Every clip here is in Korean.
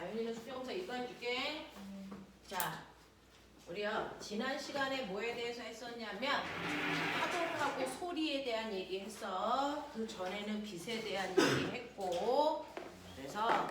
아윤이는 수평사 이거 해줄게. 자, 우리요 지난 시간에 뭐에 대해서 했었냐면 파동하고 소리에 대한 얘기 했어. 그 전에는 빛에 대한 얘기 했고, 그래서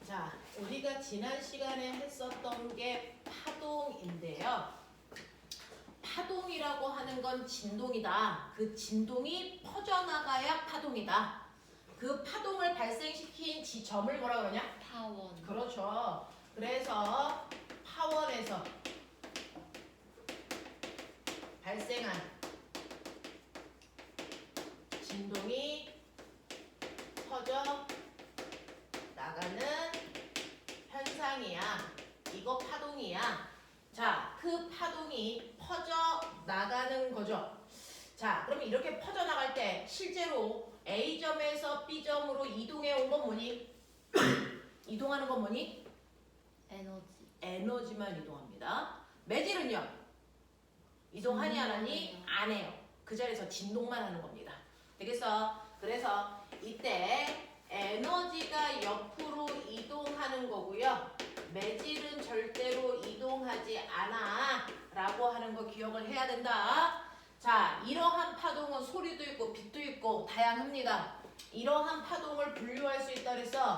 자, 우리가 지난 시간에 했었던 게 파동인데요. 파동이라고 하는 건 진동이다. 그 진동이 퍼져나가야 파동이다. 그 파동을 발생시킨 지점을 뭐라 그러냐? 파원. 그렇죠. 그래서 파원에서 발생한 진동이 퍼져 나가는 현상이야. 이거 파동이야. 자, 그 파동이 퍼져 나가는 거죠. 자, 그러면 이렇게 퍼져 나갈 때 실제로 A점에서 B점으로 이동해 온 건 뭐니? 이동하는 건 뭐니? 에너지. 에너지만 이동합니다. 매질은요? 이동하니 안 하니? 안 해요. 그 자리에서 진동만 하는 겁니다. 되겠어? 그래서 이때 에너지가 옆으로 이동하는 거고요. 매질은 절대로 이동하지 않아 라고 하는 거 기억을 해야 된다. 자, 이러한 파동은 소리도 있고 빛도 있고 다양합니다. 이러한 파동을 분류할 수 있다 그래서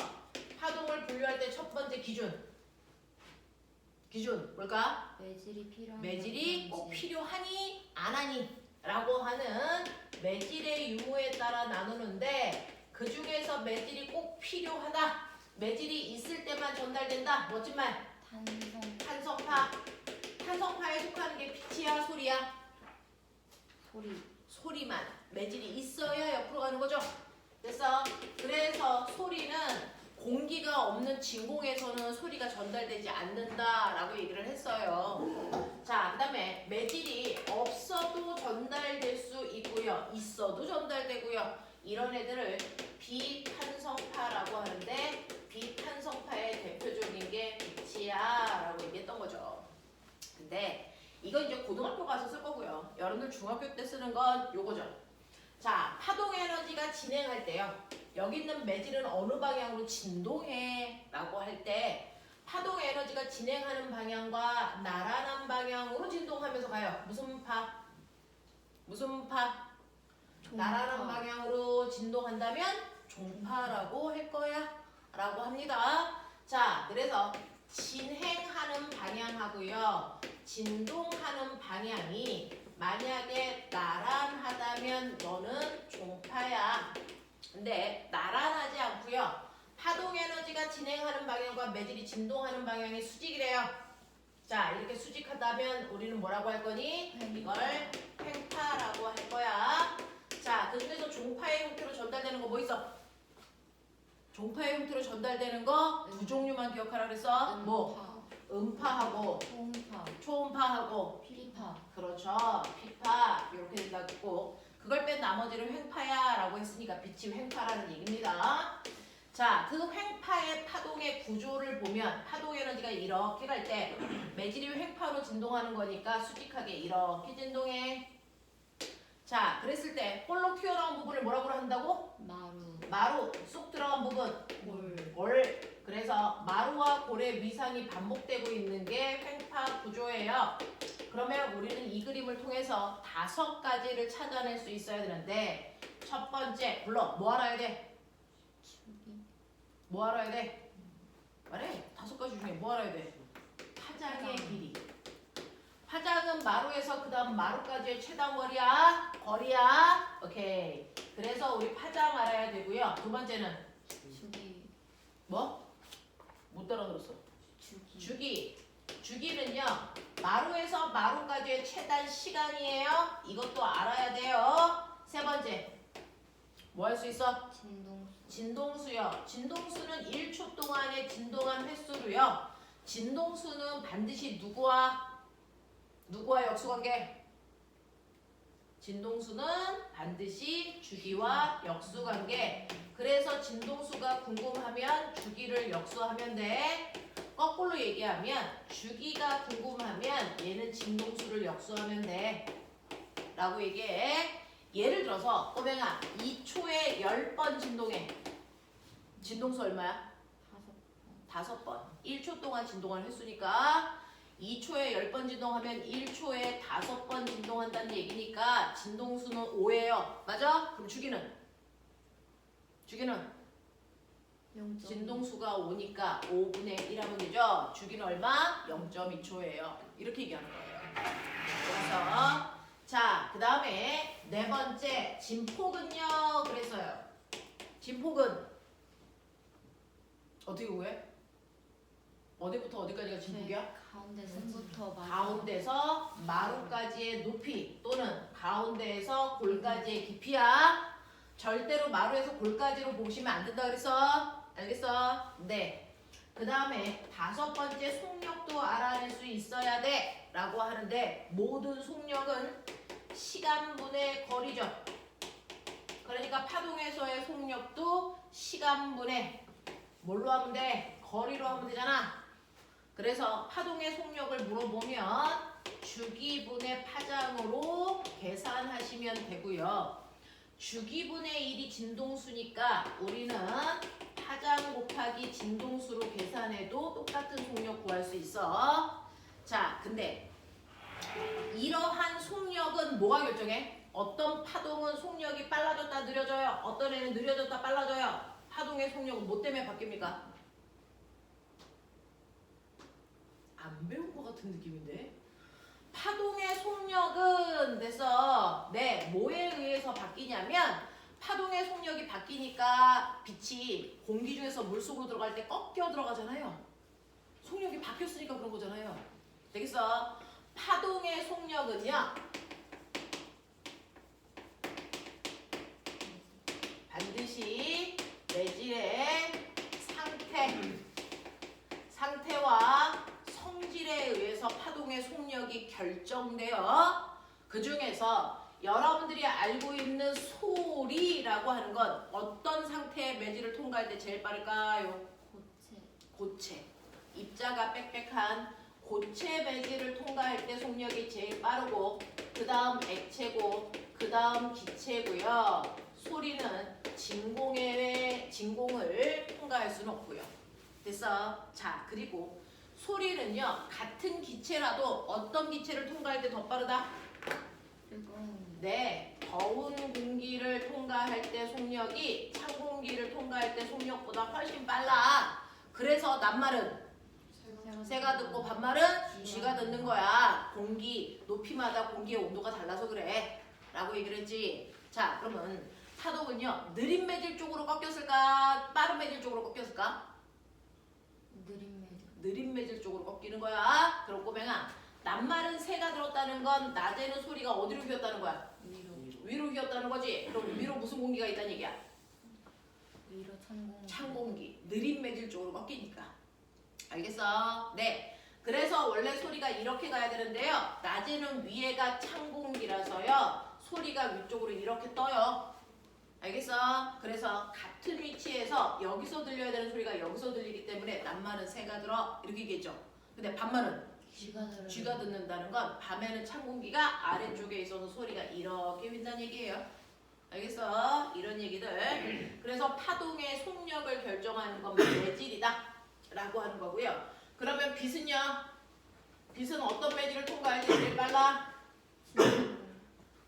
파동을 분류할 때 첫 번째 기준 뭘까? 매질이 필요한. 매질이 꼭 필요하니 안 하니 라고 하는 매질의 유무에 따라 나누는데 그 중에서 매질이 꼭 필요하다. 매질이 있을 때만 전달된다. 멋진 말. 탄성. 탄성파. 탄성파에 속하는 게 빛이야 소리야? 소리. 소리만. 매질이 있어야 옆으로 가는 거죠. 그래서 소리는 공기가 없는 진공에서는 소리가 전달되지 않는다라고 얘기를 했어요. 자, 그 다음에 매질이 없어도 전달될 수 있고요. 있어도 전달되고요. 이런 애들을 비탄성파라고 하는데 비탄성파의 대표적인 게 빛이야 라고 얘기했던 거죠. 근데 이건 이제 고등학교 가서 쓸 거고요. 여러분들 중학교 때 쓰는 건 요거죠. 자, 파동 에너지가 진행할 때요. 여기 있는 매질은 어느 방향으로 진동해 라고 할 때 파동 에너지가 진행하는 방향과 나란한 방향으로 진동하면서 가요. 무슨 파? 무슨 파? 나란한 방향으로 진동한다면 종파라고 할 거야 라고 합니다. 자, 그래서 진행하는 방향하고요. 진동하는 방향이 만약에 나란하다면 너는 종파야. 근데 나란하지 않고요. 파동 에너지가 진행하는 방향과 매질이 진동하는 방향이 수직이래요. 자, 이렇게 수직하다면 우리는 뭐라고 할 거니? 이걸 횡파라고 할 거야. 자, 그 중에서 종파의 형태로 전달되는 거 뭐 있어? 종파의 형태로 전달되는 거 두 종류만 기억하라 그랬어. 뭐? 음파하고 초음파하고 피리파. 그렇죠. 피파 이렇게 된다고. 그걸 뺀 나머지를 횡파야 라고 했으니까 빛이 횡파라는 얘기입니다. 자, 그 횡파의 파동의 구조를 보면 파동 에너지가 이렇게 갈 때 매질이 횡파로 진동하는 거니까 수직하게 이렇게 진동해. 자, 그랬을 때 볼록 튀어나온 부분을 뭐라고 한다고? 마루. 쏙 들어간 부분 골. 그래서 마루와 골의 위상이 반복되고 있는 게 횡파 구조예요. 그러면 우리는 이 그림을 통해서 5가지를 찾아낼 수 있어야 되는데 첫 번째 불러. 뭐 알아야 돼? 뭐 알아야 돼? 말해. 5가지 중에 뭐 알아야 돼? 파장의 길이. 파장은 마루에서 그 다음 마루까지의 최단 거리야. 오케이. 그래서 우리 파장 알아야 되고요. 두 번째는 주기. 뭐? 못 따라들었어. 주기는요. 마루에서 마루까지의 최단 시간이에요. 이것도 알아야 돼요. 세 번째. 뭐 할 수 있어? 진동수요. 진동수는 1초 동안에 진동한 횟수로요. 진동수는 반드시 누구와 역수관계? 진동수는 반드시 주기와 역수관계. 그래서 진동수가 궁금하면 주기를 주기를 역수하면 돼. 거꾸로 얘기하면 주기가 궁금하면 얘는 진동수를 역수하면 돼. 라고 얘기해. 예를 들어서 꼬맹아 2초에 10번 진동해. 진동수 얼마야? 5번. 1초 동안 진동을 했으니까 2초에 10번 진동하면 1초에 5번 진동한다는 얘기니까 진동수는 5예요. 맞아? 그럼 주기는? 진동수가 5니까 5분의 1 하면 되죠? 주기는 얼마? 0.2초예요. 이렇게 얘기하는 거예요. 그래서 자, 그 다음에 네 번째 진폭은요. 그랬어요. 진폭은 어떻게 구해? 어디부터 어디까지가 진폭이야? 가운데서 마루까지의 높이 또는 가운데에서 골까지의 깊이야. 절대로 마루에서 골까지로 보시면 안 된다 그랬어. 알겠어? 네. 그 다음에 5번째 속력도 알아낼 수 있어야 돼 라고 하는데 모든 속력은 시간분의 거리죠. 그러니까 파동에서의 속력도 시간분의 뭘로 하면 돼? 거리로 하면 되잖아. 그래서 파동의 속력을 물어보면 주기분의 파장으로 계산하시면 되고요. 주기분의 1이 진동수니까 우리는 파장 곱하기 진동수로 계산해도 똑같은 속력 구할 수 있어. 자, 근데 이러한 속력은 뭐가 결정해? 어떤 파동은 속력이 빨라졌다 느려져요. 어떤 애는 느려졌다 빨라져요. 파동의 속력은 뭐 때문에 바뀝니까? 안 배운 것 같은 느낌인데? 파동의 속력은 그래서 뭐에 의해서 바뀌냐면 파동의 속력이 바뀌니까 빛이 공기 중에서 물속으로 들어갈 때 꺾여 들어가잖아요. 속력이 바뀌었으니까 그런 거잖아요. 되겠어? 파동의 속력은요. 반드시 매질의 상태와 성질에 의해서 파동의 속력이 결정되어 그 중에서 여러분들이 알고 있는 소리라고 하는 건 어떤 상태의 매질을 통과할 때 제일 빠를까요? 고체. 입자가 빽빽한 고체 매질을 통과할 때 속력이 제일 빠르고 그 다음 액체고 그 다음 기체고요. 소리는 진공을 통과할 수는 없고요. 됐어? 자, 그리고 소리는요. 같은 기체라도 어떤 기체를 통과할 때 더 빠르다? 네. 더운 공기를 통과할 때 속력이 찬 공기를 통과할 때 속력보다 훨씬 빨라. 그래서 낱말은 새가 듣고 반말은 쥐가 듣는 거야. 공기 높이마다 공기의 온도가 달라서 그래 라고 얘기를 했지. 자, 그러면 파동은요. 느린 매질 쪽으로 꺾였을까? 빠른 매질 쪽으로 꺾였을까? 느린 매질 쪽으로 꺾이는 거야. 그럼 꼬맹아, 낱말은 새가 들었다는 건 낮에는 소리가 어디로 휘었다는 거야? 위로 휘었다는 거지. 그럼 위로 무슨 공기가 있다는 얘기야? 위로 찬 공기. 느린 매질 쪽으로 꺾이니까. 알겠어? 네. 그래서 원래 소리가 이렇게 가야 되는데요. 낮에는 위에가 찬 공기라서요. 소리가 위쪽으로 이렇게 떠요. 알겠어? 그래서 같은 위치에서 여기서 들려야 되는 소리가 여기서 들리기 때문에 낮말은 새가 들어 이렇게 얘기했죠. 근데 밤말은 쥐가 듣는다는 건 밤에는 찬 공기가 아래쪽에 있어서 소리가 이렇게 휜다는 얘기예요. 알겠어? 이런 얘기들. 그래서 파동의 속력을 결정하는 건 매질이다 라고 하는 거고요. 그러면 빛은요? 빛은 어떤 매질을 통과할 때 제일 빨라?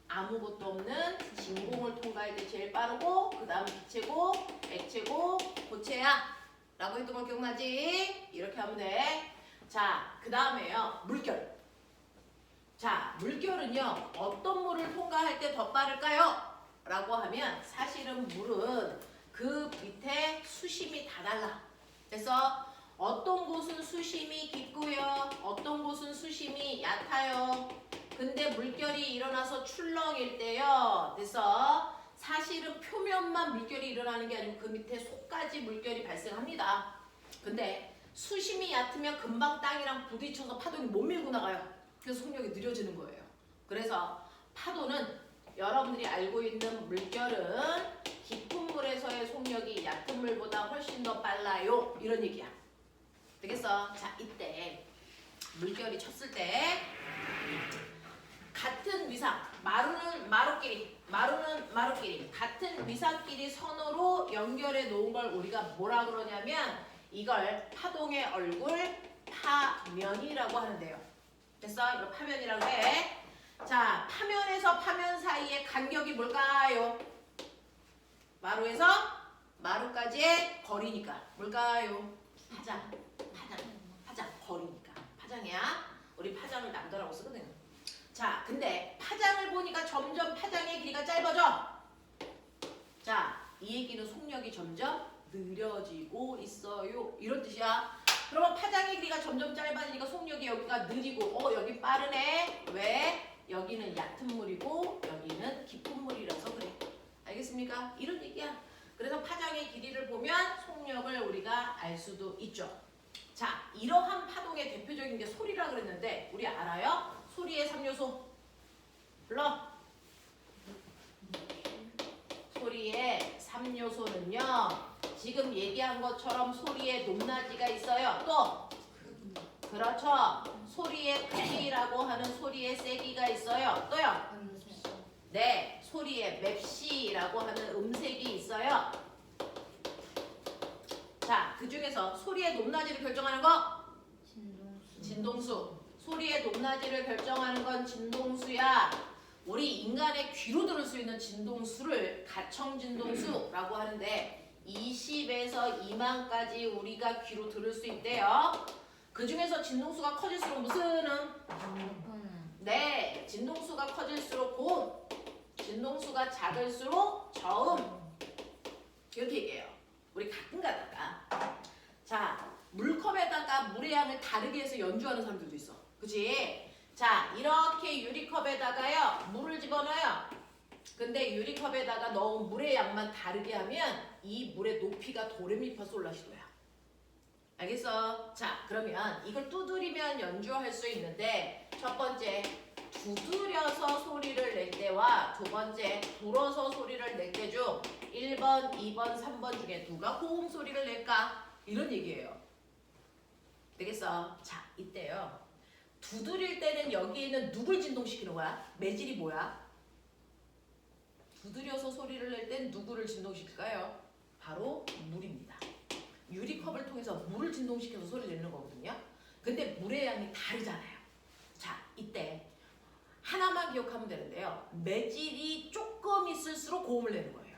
아무것도 없는 진공을 통과할 때 제일 빠르고 그 다음 기체고 액체고 고체야 라고 했던 거 기억나지? 이렇게 하면 돼. 자, 그 다음에요. 물결. 자, 물결은요. 어떤 물을 통과할 때 더 빠를까요? 라고 하면 사실은 물은 그 밑에 수심이 다 달라. 그래서 어떤 곳은 수심이 깊고요. 어떤 곳은 수심이 얕아요. 근데 물결이 일어나서 출렁일 때요. 그래서 사실은 표면만 물결이 일어나는 게 아니고 그 밑에 속까지 물결이 발생합니다. 근데 수심이 얕으면 금방 땅이랑 부딪혀서 파동이 못 밀고 나가요. 그래서 속력이 느려지는 거예요. 그래서 파도는 여러분들이 알고 있는 물결은 깊은 물에서의 속력이 얕은 물보다 훨씬 더 빨라요. 이런 얘기야. 되겠어? 자, 이때 물결이 쳤을 때 같은 위상, 마루는 마루끼리, 마루는 마루끼리 같은 위상끼리 선으로 연결해 놓은 걸 우리가 뭐라 그러냐면 이걸 파동의 얼굴 파면이라고 하는데요. 됐어? 이거 파면이라고 해. 자, 파면에서 파면 사이의 간격이 뭘까요? 마루에서 마루까지의 거리니까 뭘까요? 파장, 파장, 거리니까 파장이야. 우리 파장을 남도라고 쓰거든. 자, 근데 파장을 보니까 점점 파장의 길이가 짧아져. 자, 이 얘기는 속력이 점점 느려지고 있어요. 이런 뜻이야. 그러면 파장의 길이가 점점 짧아지니까 속력이 여기가 느리고 여기 빠르네. 왜? 여기는 얕은 물이고 여기는 깊은 물이라서 그래. 알겠습니까? 이런 얘기야. 그래서 파장의 길이를 보면 속력을 우리가 알 수도 있죠. 자, 이러한 파동의 대표적인 게 소리라 그랬는데 우리 알아요? 소리의 3요소 불러. 소리의 3요소는요 지금 얘기한 것처럼 소리의 높낮이가 있어요. 또 그렇죠. 소리의 크기라고 하는 소리의 세기가 있어요. 또요. 네, 소리의 맵시라고 하는 음색이 있어요. 자, 그 중에서 소리의 높낮이를 결정하는 거 진동수. 소리의 높낮이를 결정하는 건 진동수야. 우리 인간의 귀로 들을 수 있는 진동수를 가청 진동수라고 하는데 20에서 2만까지 우리가 귀로 들을 수 있대요. 그 중에서 진동수가 커질수록 무슨 네, 진동수가 커질수록 고음, 진동수가 작을수록 저음. 이렇게 얘기해요. 우리 가끔 가다가 자, 물컵에다가 물의 양을 다르게 해서 연주하는 사람들도 있어. 그치? 자, 이렇게 유리컵에다가요 물을 집어넣어요. 근데 유리컵에다가 넣은 물의 양만 다르게 하면 이 물의 높이가 도레미파솔라시도야. 알겠어? 자, 그러면 이걸 두드리면 연주할 수 있는데 첫 번째 두드려서 소리를 낼 때와 두 번째 불어서 소리를 낼 때 중 1번, 2번, 3번 중에 누가 고음 소리를 낼까? 이런 얘기예요. 되겠어? 자, 이때요. 두드릴 때는 여기에는 누굴 진동시키는 거야? 매질이 뭐야? 두드려서 소리를 낼 땐 누구를 진동시킬까요? 바로 물입니다. 유리컵을 통해서 물을 진동시켜서 소리를 내는 거거든요. 근데 물의 양이 다르잖아요. 자, 이때 하나만 기억하면 되는데요. 매질이 조금 있을수록 고음을 내는 거예요.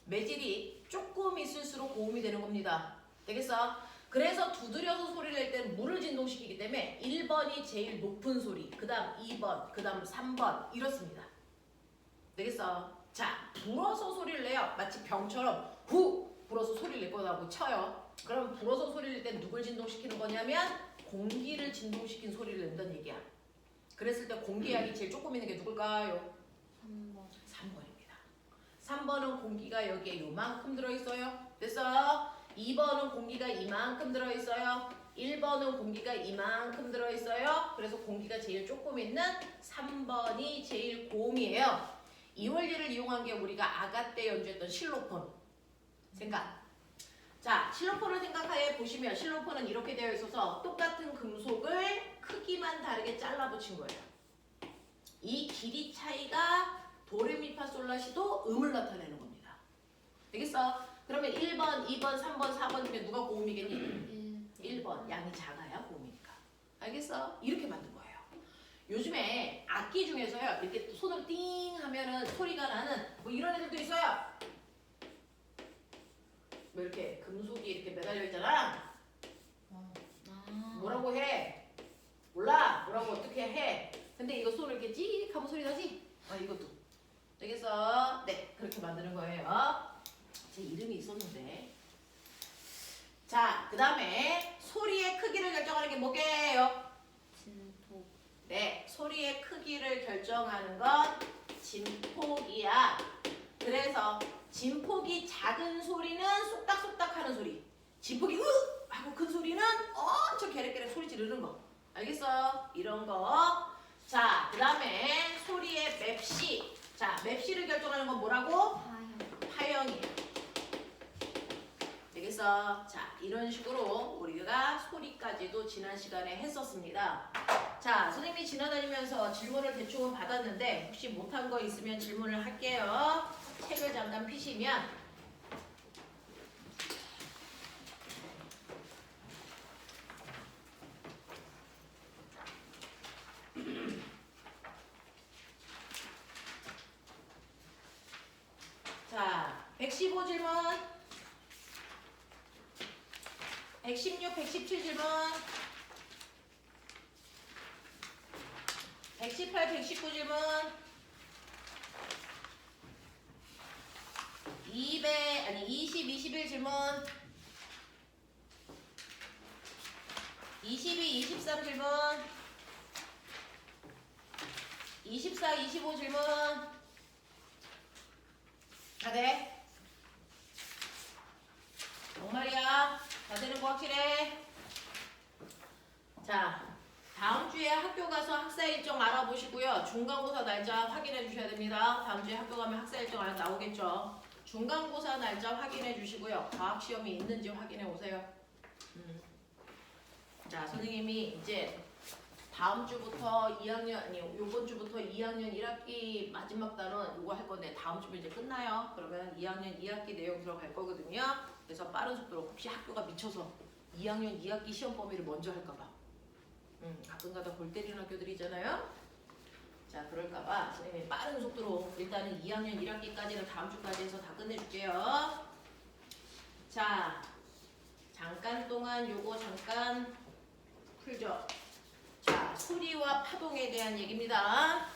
매질이 조금 있을수록 고음이 되는 겁니다. 되겠어? 그래서 두드려서 소리를 낼 때는 물을 진동시키기 때문에 1번이 제일 높은 소리, 그 다음 2번, 그 다음 3번 이렇습니다. 되겠어? 자, 불어서 소리를 내요. 마치 병처럼 후! 불어서 소리를 낼 거라고 쳐요. 그럼 불어서 소리를 낼 때는 누굴 진동시키는 거냐면 공기를 진동시킨 소리를 낸다는 얘기야. 그랬을 때 공기양이 제일 조금 있는 게 누굴까요? 3번입니다. 3번은 공기가 여기에 요만큼 들어있어요. 됐어? 2번은 공기가 이만큼 들어있어요. 1번은 공기가 이만큼 들어있어요. 그래서 공기가 제일 조금 있는 3번이 제일 고음이에요. 이 원리를 이용한 게 우리가 아가 때 연주했던 실로폰. 생각. 자, 실로폰을 생각해 보시면 실로폰은 이렇게 되어 있어서 똑같은 금속을 크기만 다르게 잘라 붙인 거예요. 이 길이 차이가 도레미파솔라시도 음을 나타내는 겁니다. 되겠어? 그러면 1번, 2번, 3번, 4번 중에 누가 고음이겠니? 1번. 양이 작아야 고음이니까. 알겠어? 이렇게 만든 거예요. 요즘에 악기 중에서요. 이렇게 손을 띵 하면은 소리가 나는 뭐 이런 애들도 있어요. 뭐 이렇게 금속이 이렇게 매달려 있잖아. 뭐라고 해? 몰라. 뭐라고 어떻게 해? 근데 이거 손을 이렇게 찍 하면 소리 나지? 이것도. 되겠어? 네, 그렇게 만드는 거예요. 제 이름이 있었는데. 자, 그 다음에 소리의 크기를 결정하는 게 뭐게요? 진폭. 네, 소리의 크기를 결정하는 건 진폭이야. 그래서 진폭이 작은 소리는 쏙닥쏙닥 하는 소리. 진폭이 으! 하고 큰 소리는 엄청 게렉게렉 소리 지르는 거. 알겠어? 이런 거. 자, 그 다음에 소리의 맵시. 자, 맵시를 결정하는 건 뭐라고? 파형이에요. 알겠어? 자, 이런 식으로 우리가 소리까지도 지난 시간에 했었습니다. 자, 선생님이 지나다니면서 질문을 대충 받았는데 혹시 못한 거 있으면 질문을 할게요. 책을 잠깐 피시면 자, 115 질문 116, 117 질문 118, 119 질문 20, 21 질문 22, 23 질문 24, 25 질문 다 돼? 정말이야? 다 되는 거 확실해? 자, 다음 주에 학교 가서 학사 일정 알아보시고요. 중간고사 날짜 확인해 주셔야 됩니다. 다음 주에 학교 가면 학사 일정 나오겠죠. 중간고사 날짜 확인해 주시고요. 과학 시험이 있는지 확인해 오세요. 자, 선생님이 이제 다음 주부터 2학년 아니 요번 주부터 2학년 1학기 마지막 단원 이거 할 건데 다음 주면 이제 끝나요. 그러면 2학년 2학기 내용 들어갈 거거든요. 그래서 빠른 속도로 혹시 학교가 미쳐서 2학년 2학기 시험 범위를 먼저 할까봐. 가끔가다 골 때리는 학교들이잖아요. 자, 그럴까봐 선생님이 빠른 속도로 일단은 2학년 1학기까지는 다음 주까지 해서 다 끝내줄게요. 자, 잠깐 동안 요거 잠깐 풀죠. 자, 소리와 파동에 대한 얘기입니다.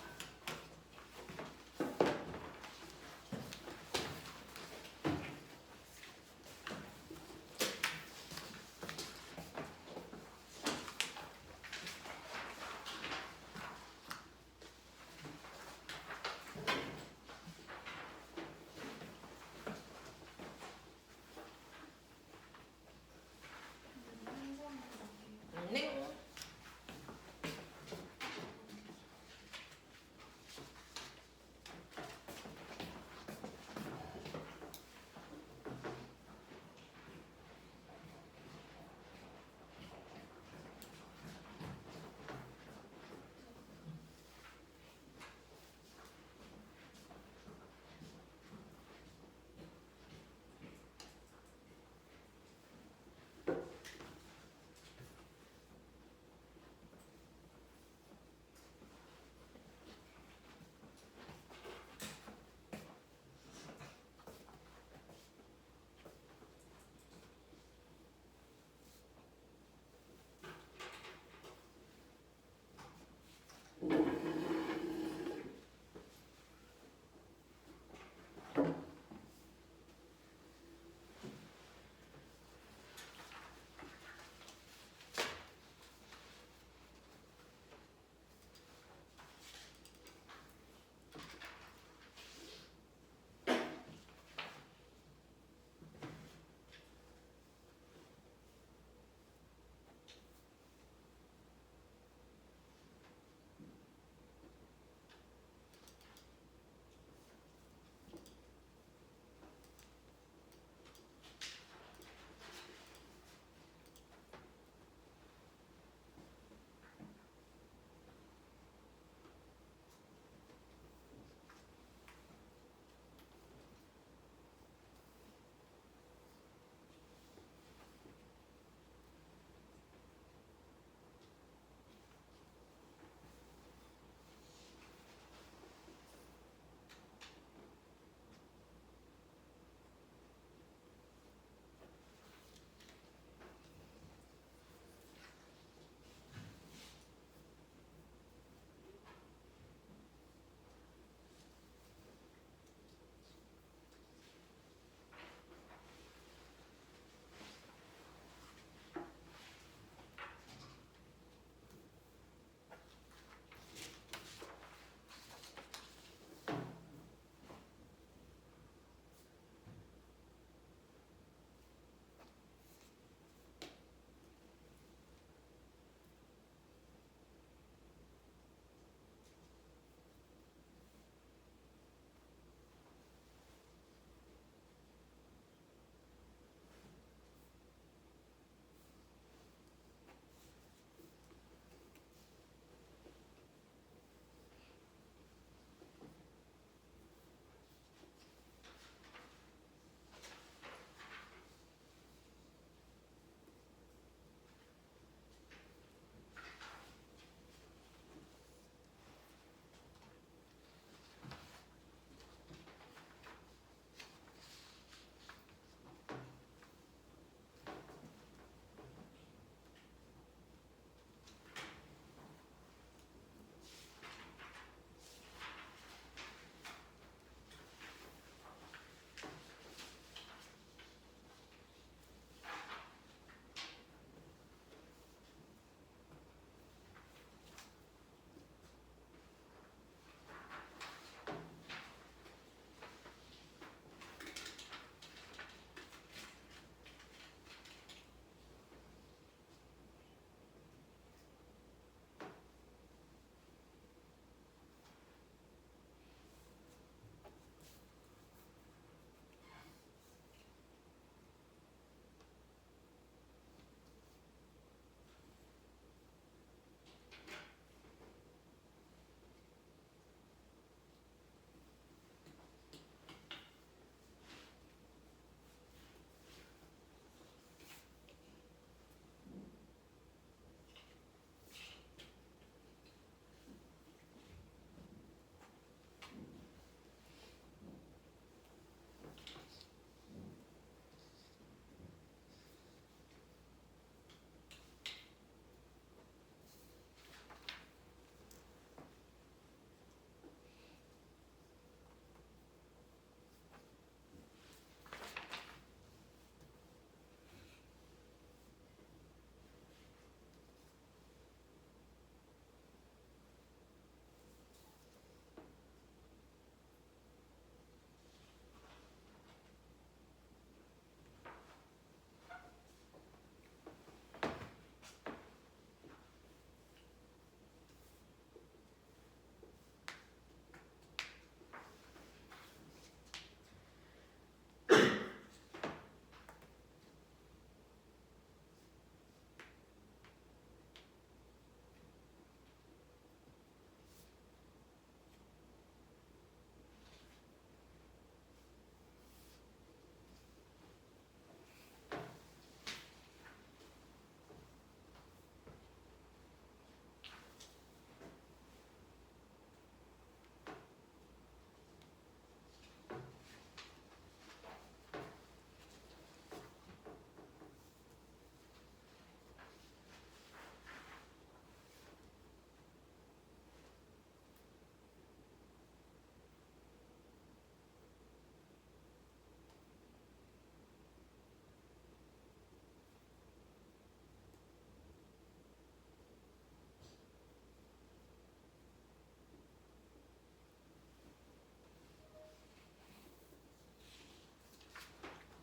네.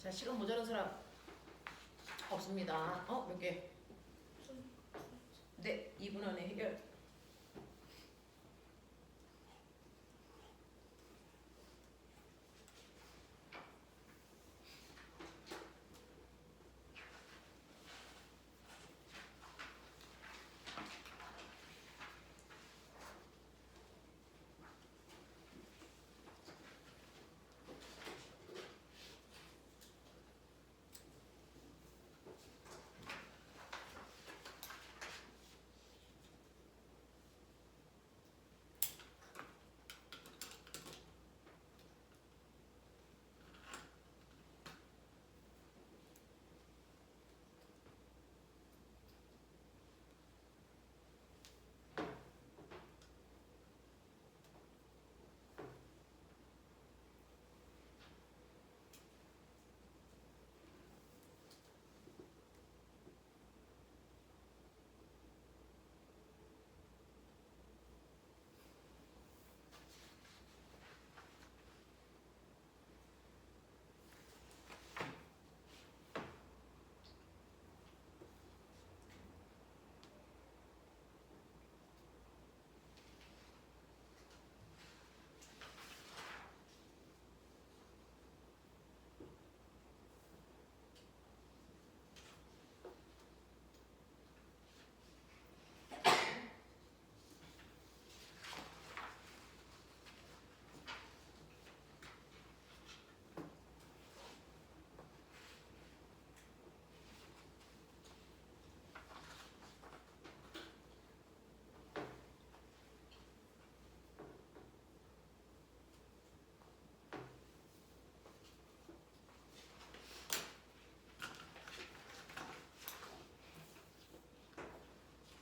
자, 시간 모자란 사람 없습니다. 몇 개? 네, 2분 안에 해결.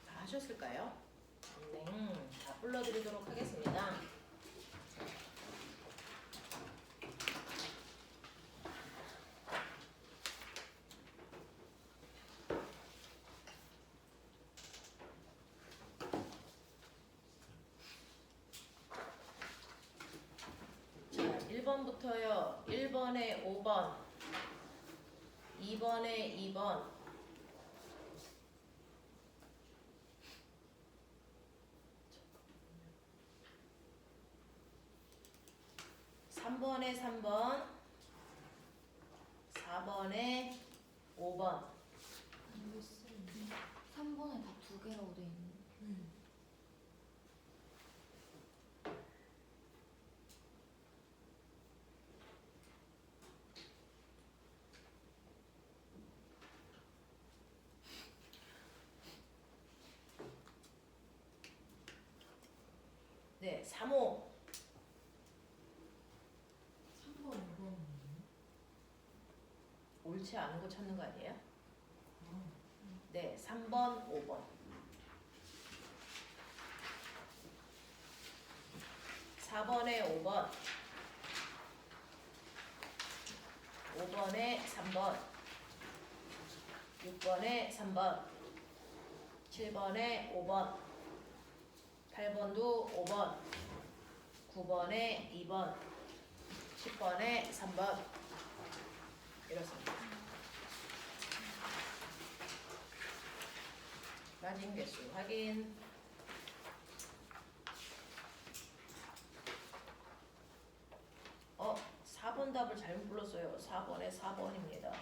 다 하셨을까요? 네, 다 불러드리도록 하겠습니다. 자, 1번부터요. 1번에 5번, 2번에 2번, 3번에 3번, 4번에 5번. 이거 쓰는데 3번에 다 두 개라고 돼 있는. 네, 3호. 3번, 5번. 옳지 않은 거 찾는 거 아니에요? 네, 3번, 5번. 4번에 5번, 5번에 3번, 6번에 3번, 7번에 5번, 8번도 5번, 9번에 2번, 10번에 3번. 이렇습니다. 빠진 개수 확인. 4번 답을 잘못 불렀어요. 4번에 4번입니다.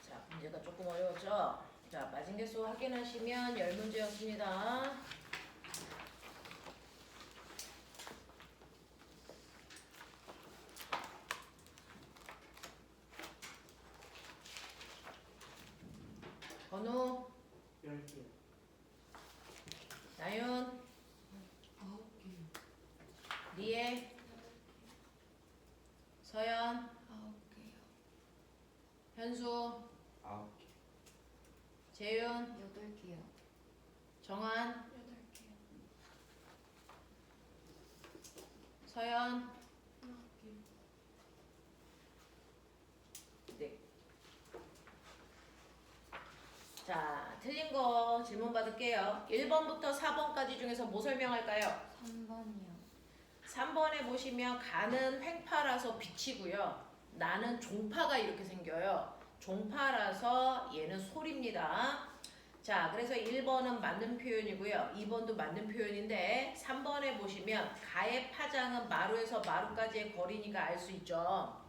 자, 문제가 조금 어려웠죠? 자, 빠진 개수 확인하시면 10문제였습니다. 건우, 10개. 나윤, 9개. 리에, 서연, 9개요. 현수, 9개. 재윤, 8개요. 정한, 8개요. 서연. 네. 자, 틀린 거 질문 받을게요. 1번부터 4번까지 중에서 뭐 설명할까요? 3번이요. 3번에 보시면 가는 횡파라서 빛이고요. 나는 종파가 이렇게 생겨요. 종파라서 얘는 소리입니다. 자, 그래서 1번은 맞는 표현이고요. 2번도 맞는 표현인데 3번에 보시면 가의 파장은 마루에서 마루까지의 거리니까 알 수 있죠.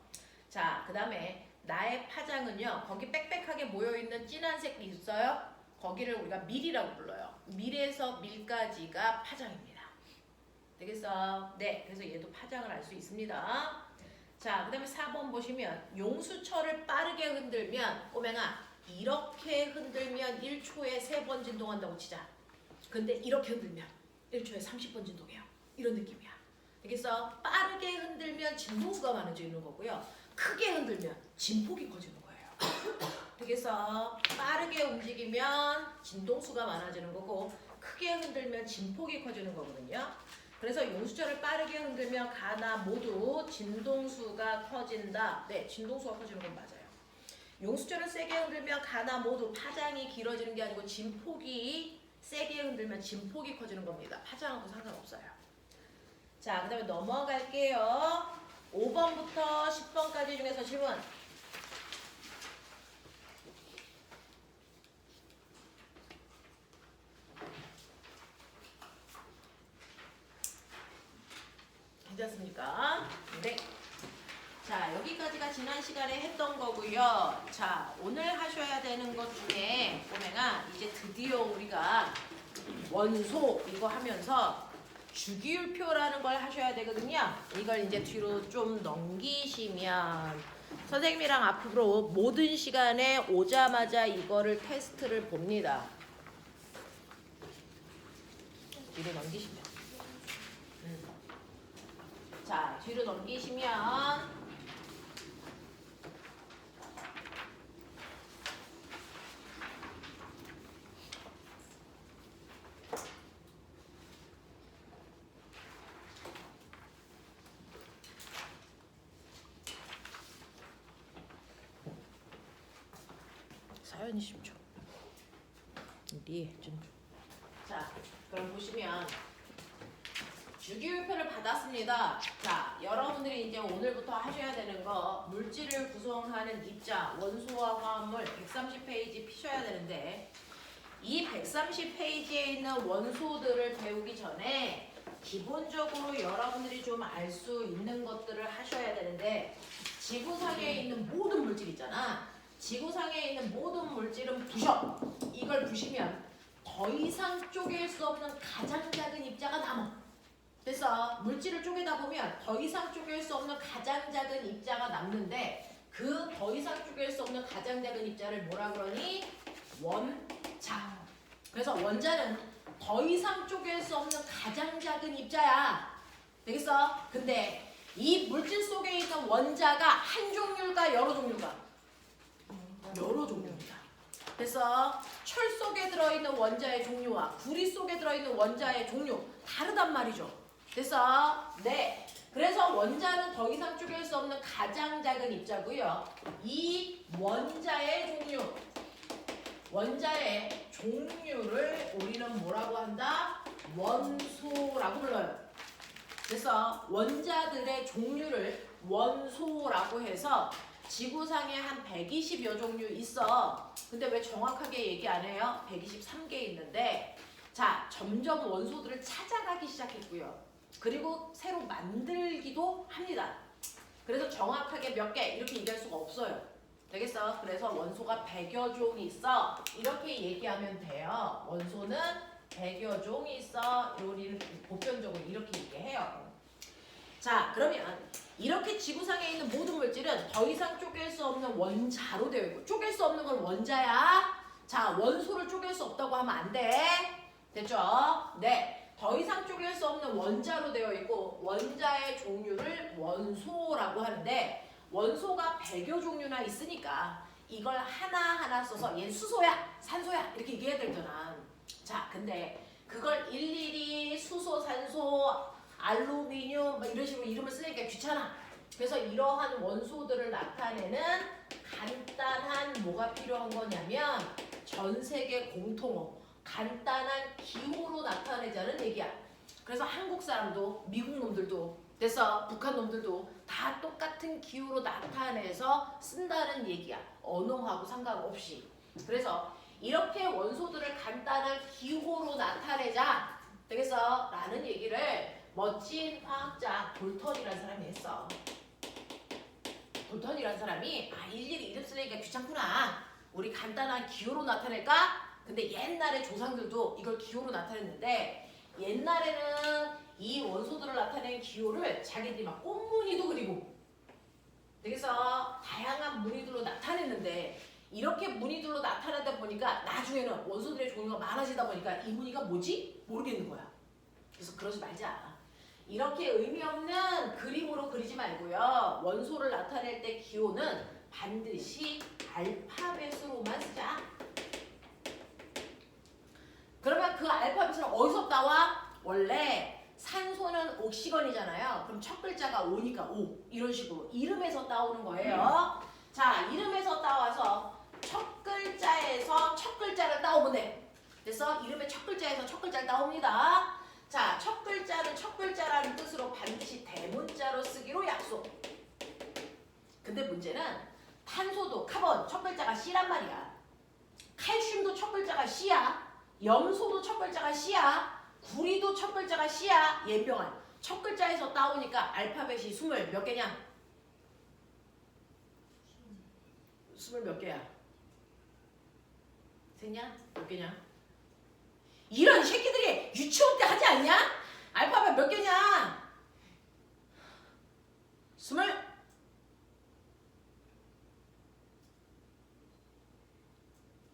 자, 그 다음에 나의 파장은요. 거기 빽빽하게 모여있는 진한 색이 있어요. 거기를 우리가 밀이라고 불러요. 밀에서 밀까지가 파장입니다. 되겠어? 네, 그래서 얘도 파장을 알 수 있습니다. 자, 그 다음에 4번 보시면 용수철을 빠르게 흔들면 꼬맹아 이렇게 흔들면 1초에 3번 진동한다고 치자. 근데 이렇게 흔들면 1초에 30번 진동해요. 이런 느낌이야. 되겠어? 빠르게 흔들면 진동수가 많아지는 거고요. 크게 흔들면 진폭이 커지는 거예요. 되겠어? 빠르게 움직이면 진동수가 많아지는 거고 크게 흔들면 진폭이 커지는 거거든요. 그래서 용수철을 빠르게 흔들면 가나 모두 진동수가 커진다. 네, 진동수가 커지는 건 맞아요. 용수철을 세게 흔들면 가나 모두 파장이 길어지는 게 아니고 진폭이 세게 흔들면 진폭이 커지는 겁니다. 파장하고 상관없어요. 자, 그 다음에 넘어갈게요. 5번부터 10번까지 중에서 질문. 괜찮습니까? 네. 자, 여기까지가 지난 시간에 했던 거고요. 자, 오늘 하셔야 되는 것 중에 꼬맹아 이제 드디어 우리가 원소 이거 하면서 주기율표라는 걸 하셔야 되거든요. 이걸 이제 뒤로 좀 넘기시면 선생님이랑 앞으로 모든 시간에 오자마자 이거를 테스트를 봅니다. 뒤로 넘기시면. 자, 뒤로 넘기시면 사연이 10초. 네, 좀. 자, 그럼 보시면 주기율표를 받았습니다. 자, 여러분들이 이제 오늘부터 하셔야 되는 거 물질을 구성하는 입자, 원소와 화합물 130페이지 피셔야 되는데 이 130페이지에 있는 원소들을 배우기 전에 기본적으로 여러분들이 좀 알 수 있는 것들을 하셔야 되는데 지구상에 있는 모든 물질 있잖아. 지구상에 있는 모든 물질은 부셔. 이걸 부시면 더 이상 쪼갤 수 없는 가장 작은 입자가 남아. 그래서 물질을 쪼개다 보면 더 이상 쪼갤 수 없는 가장 작은 입자가 남는데 그 더 이상 쪼갤 수 없는 가장 작은 입자를 뭐라 그러니? 원자. 그래서 원자는 더 이상 쪼갤 수 없는 가장 작은 입자야. 되겠어? 근데 이 물질 속에 있는 원자가 한 종류일까 여러 종류일까? 여러 종류입니다. 그래서 철 속에 들어있는 원자의 종류와 구리 속에 들어있는 원자의 종류 다르단 말이죠. 그래서 네, 그래서 원자는 더 이상 쪼갤 수 없는 가장 작은 입자고요. 이 원자의 종류를 우리는 뭐라고 한다? 원소라고 불러요. 그래서 원자들의 종류를 원소라고 해서 지구상에 한 120여 종류 있어. 근데 왜 정확하게 얘기 안 해요? 123개 있는데 자, 점점 원소들을 찾아가기 시작했고요. 그리고 새로 만들기도 합니다. 그래서 정확하게 몇 개 이렇게 얘기할 수가 없어요. 되겠어? 그래서 원소가 100여 종이 있어. 이렇게 얘기하면 돼요. 원소는 100여 종이 있어. 우리는 보편적으로 이렇게 얘기해요. 자, 그러면 이렇게 지구상에 있는 모든 물질은 더 이상 쪼갤 수 없는 원자로 되어 있고 쪼갤 수 없는 건 원자야. 자, 원소를 쪼갤 수 없다고 하면 안 돼. 됐죠? 네. 더 이상 쪼갤 수 없는 원자로 되어 있고 원자의 종류를 원소라고 하는데 원소가 100여 종류나 있으니까 이걸 하나하나 써서 얘 수소야, 산소야 이렇게 얘기해야 되잖아. 자, 근데 그걸 일일이 수소, 산소 알루미늄 막 이런 식으로 이름을 쓰니까 귀찮아. 그래서 이러한 원소들을 나타내는 간단한 뭐가 필요한 거냐면 전 세계 공통어 간단한 기호로 나타내자는 얘기야. 그래서 한국 사람도 미국 놈들도 됐어 북한 놈들도 다 똑같은 기호로 나타내서 쓴다는 얘기야. 언어하고 상관없이. 그래서 이렇게 원소들을 간단한 기호로 나타내자 되겠어? 라는 얘기를 멋진 화학자 돌턴이라는 사람이 했어. 돌턴이라는 사람이 일일이 이름 쓰려니까 귀찮구나. 우리 간단한 기호로 나타낼까? 근데 옛날에 조상들도 이걸 기호로 나타냈는데 옛날에는 이 원소들을 나타낸 기호를 자기들이 막 꽃무늬도 그리고 그래서 다양한 무늬들로 나타냈는데 이렇게 무늬들로 나타나다 보니까 나중에는 원소들의 종류가 많아지다 보니까 이 무늬가 뭐지? 모르겠는 거야. 그래서 그러지 말자. 이렇게 의미 없는 그림으로 그리지 말고요. 원소를 나타낼 때 기호는 반드시 알파벳으로만 쓰자. 그러면 그 알파벳은 어디서 따와? 원래 산소는 옥시건이잖아요. 그럼 첫 글자가 O니까 O 이런 식으로 이름에서 따오는 거예요. 자, 이름에서 따와서 첫 글자에서 첫 글자를 따오면 돼. 그래서 이름의 첫 글자에서 첫 글자를 따옵니다. 자, 첫 글자는 첫 글자라는 뜻으로 반드시 대문자로 쓰기로 약속. 근데 문제는 탄소도 카본 첫 글자가 C란 말이야. 칼슘도 첫 글자가 C야. 염소도 첫 글자가 C야. 구리도 첫 글자가 C야. 예병한 첫 글자에서 따오니까 알파벳이 20 몇 개냐? 20 몇 개야? 셋냐? 몇 개냐? 이런 새끼들이 유치원 때 하지 않냐? 알파벳 몇 개냐? 20?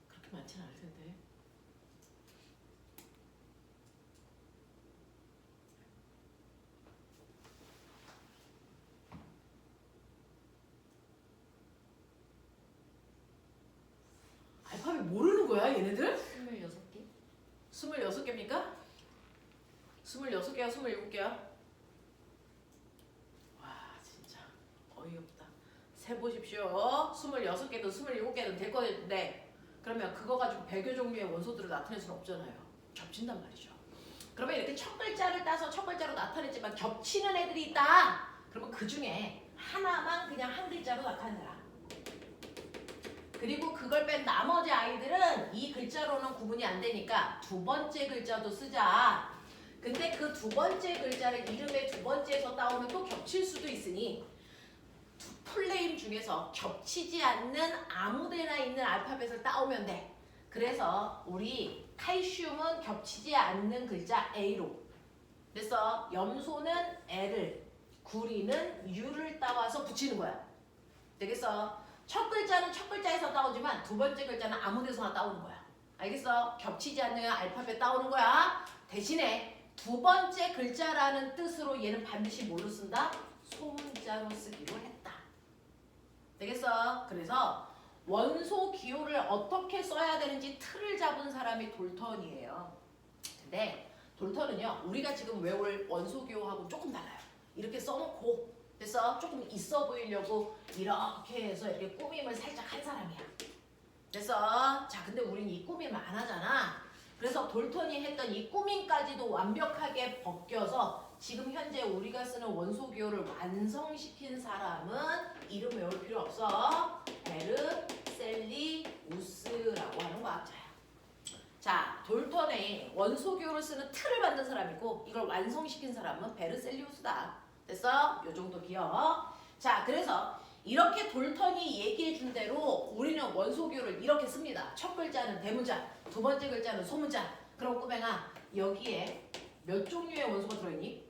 그렇게 많지는 않을 텐데. 알파벳 모르는 거야 얘네들? 26개? 26개입니까? 26개야 27개야? 와 진짜 어이없다. 세보십시오. 26개든 27개든 될 거인데 그러면 그거 가지고 100여 종류의 원소들을 나타낼 수는 없잖아요. 겹친단 말이죠. 그러면 이렇게 첫 글자를 따서 첫 글자로 나타냈지만 겹치는 애들이 있다. 그러면 그 중에 하나만 그냥 한 글자로 나타내라. 그리고 그걸 뺀 나머지 아이들은 이 글자로는 구분이 안 되니까 두 번째 글자도 쓰자. 근데 그 두 번째 글자를 이름의 두 번째에서 따오면 또 겹칠 수도 있으니 두 풀네임 중에서 겹치지 않는 아무데나 있는 알파벳을 따오면 돼. 그래서 우리 칼슘은 겹치지 않는 글자 A로. 그래서 염소는 L을, 구리는 U를 따와서 붙이는 거야. 되겠어? 첫 글자는 첫 글자에서 따오지만 두 번째 글자는 아무 데서나 따오는 거야. 알겠어? 겹치지 않는 알파벳 따오는 거야. 대신에 두 번째 글자라는 뜻으로 얘는 반드시 뭐로 쓴다? 소문자로 쓰기로 했다. 되겠어? 그래서 원소 기호를 어떻게 써야 되는지 틀을 잡은 사람이 돌턴이에요. 근데 돌턴은요, 우리가 지금 외울 원소 기호하고 조금 달라요. 이렇게 써놓고 그래서 조금 있어 보이려고 이렇게 해서 이렇게 꾸밈을 살짝 한 사람이야. 그래서 자 근데 우린 이 꾸밈을 안 하잖아. 그래서 돌턴이 했던 이 꾸밈까지도 완벽하게 벗겨서 지금 현재 우리가 쓰는 원소 기호를 완성시킨 사람은 이름 외울 필요 없어. 베르셀리우스라고 하는 과학자야. 자, 돌턴의 원소 기호를 쓰는 틀을 만든 사람이고 이걸 완성시킨 사람은 베르셀리우스다. 됐어? 요 정도 기억. 자, 그래서 이렇게 돌턴이 얘기해 준 대로 우리는 원소 기호를 이렇게 씁니다. 첫 글자는 대문자, 두 번째 글자는 소문자. 그럼 꼬맹아, 여기에 몇 종류의 원소가 들어있니?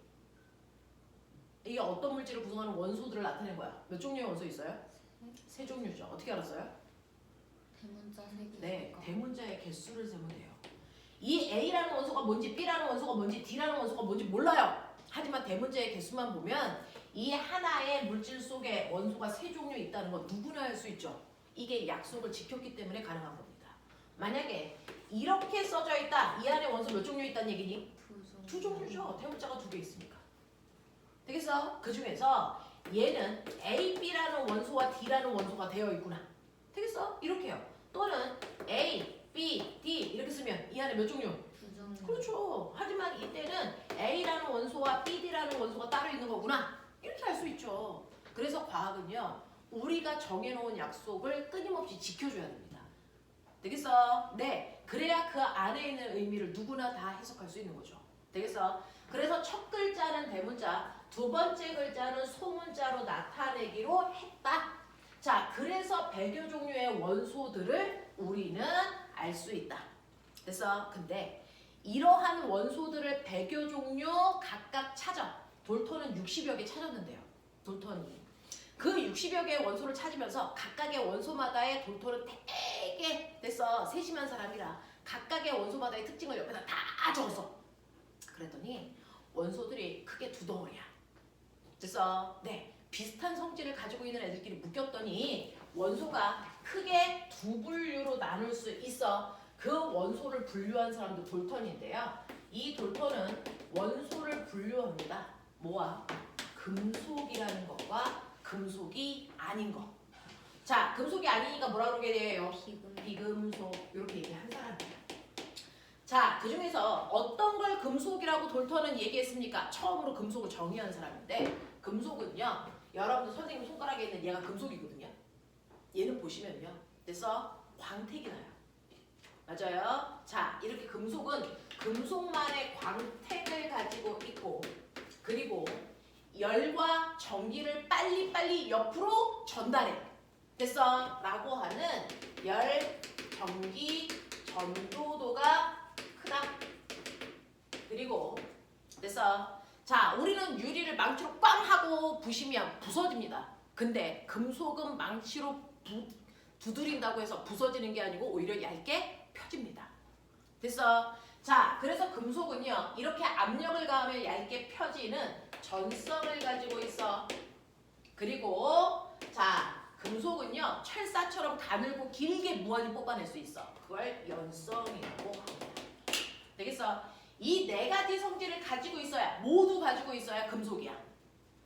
이게 어떤 물질을 구성하는 원소들을 나타낸 거야. 몇 종류의 원소 있어요? 세 종류죠. 어떻게 알았어요? 대문자 3개. 네, 대문자의 개수를 세면 돼요. 이 A라는 원소가 뭔지 B라는 원소가 뭔지 D라는 원소가 뭔지 몰라요. 하지만 대문자의 개수만 보면 이 하나의 물질 속에 원소가 세 종류 있다는 건 누구나 알 수 있죠. 이게 약속을 지켰기 때문에 가능한 겁니다. 만약에 이렇게 써져 있다. 이 안에 원소 몇 종류 있다는 얘기니? 두 종류죠. 대문자가 2개 있으니까. 되겠어? 그 중에서 얘는 A, B라는 원소와 D라는 원소가 되어 있구나. 되겠어? 이렇게요. 또는 A, B, D 이렇게 쓰면 이 안에 몇 종류? 두 종류. 그렇죠. 하지만 이때는 A라는 원소와 BD라는 원소가 따로 있는 거구나. 이렇게 할 수 있죠. 그래서 과학은요. 우리가 정해놓은 약속을 끊임없이 지켜줘야 됩니다. 되겠어? 네. 그래야 그 안에 있는 의미를 누구나 다 해석할 수 있는 거죠. 되겠어? 그래서 첫 글자는 대문자, 두 번째 글자는 소문자로 나타내기로 했다. 자, 그래서 100여 종류의 원소들을 우리는 알 수 있다. 됐어? 근데 이러한 원소들을 100여 종류 각각 찾아. 돌토는 60여 개 찾았는데요. 돌토는. 그 60여 개의 원소를 찾으면서 각각의 원소마다의 돌토는 되게 됐어. 세심한 사람이라 각각의 원소마다의 특징을 옆에다 다 적었어. 그랬더니 원소들이 크게 두 덩어리야. 됐어? 네. 비슷한 성질을 가지고 있는 애들끼리 묶였더니 원소가 크게 두 분류로 나눌 수 있어. 그 원소를 분류한 사람도 돌턴인데요. 이 돌턴은 원소를 분류합니다. 뭐와? 금속이라는 것과 금속이 아닌 것. 자, 금속이 아니니까 뭐라 그러게 돼요? 비금속. 이렇게 얘기한 사람이에요. 자, 그 중에서 어떤 걸 금속이라고 돌턴은 얘기했습니까? 처음으로 금속을 정의한 사람인데 금속은요. 여러분들 선생님 손가락에 있는 얘가 금속이거든요. 얘는 보시면요. 됐어? 광택이 나요. 맞아요? 자, 이렇게 금속은 금속만의 광택을 가지고 있고 그리고 열과 전기를 빨리빨리 옆으로 전달해. 됐어? 라고 하는 열, 전기, 전도도가 크다. 그리고 됐어? 자, 우리는 유리를 망치로 꽝 하고 부시면 부서집니다. 근데 금속은 망치로 두드린다고 해서 부서지는 게 아니고 오히려 얇게 펴집니다. 됐어? 자, 그래서 금속은요. 이렇게 압력을 가하면 얇게 펴지는 전성을 가지고 있어. 그리고 자, 금속은요. 철사처럼 가늘고 길게 무한히 뽑아낼 수 있어. 그걸 연성이라고 합니다. 되겠어? 이 네 가지 성질을 가지고 있어야 모두 가지고 있어야 금속이야.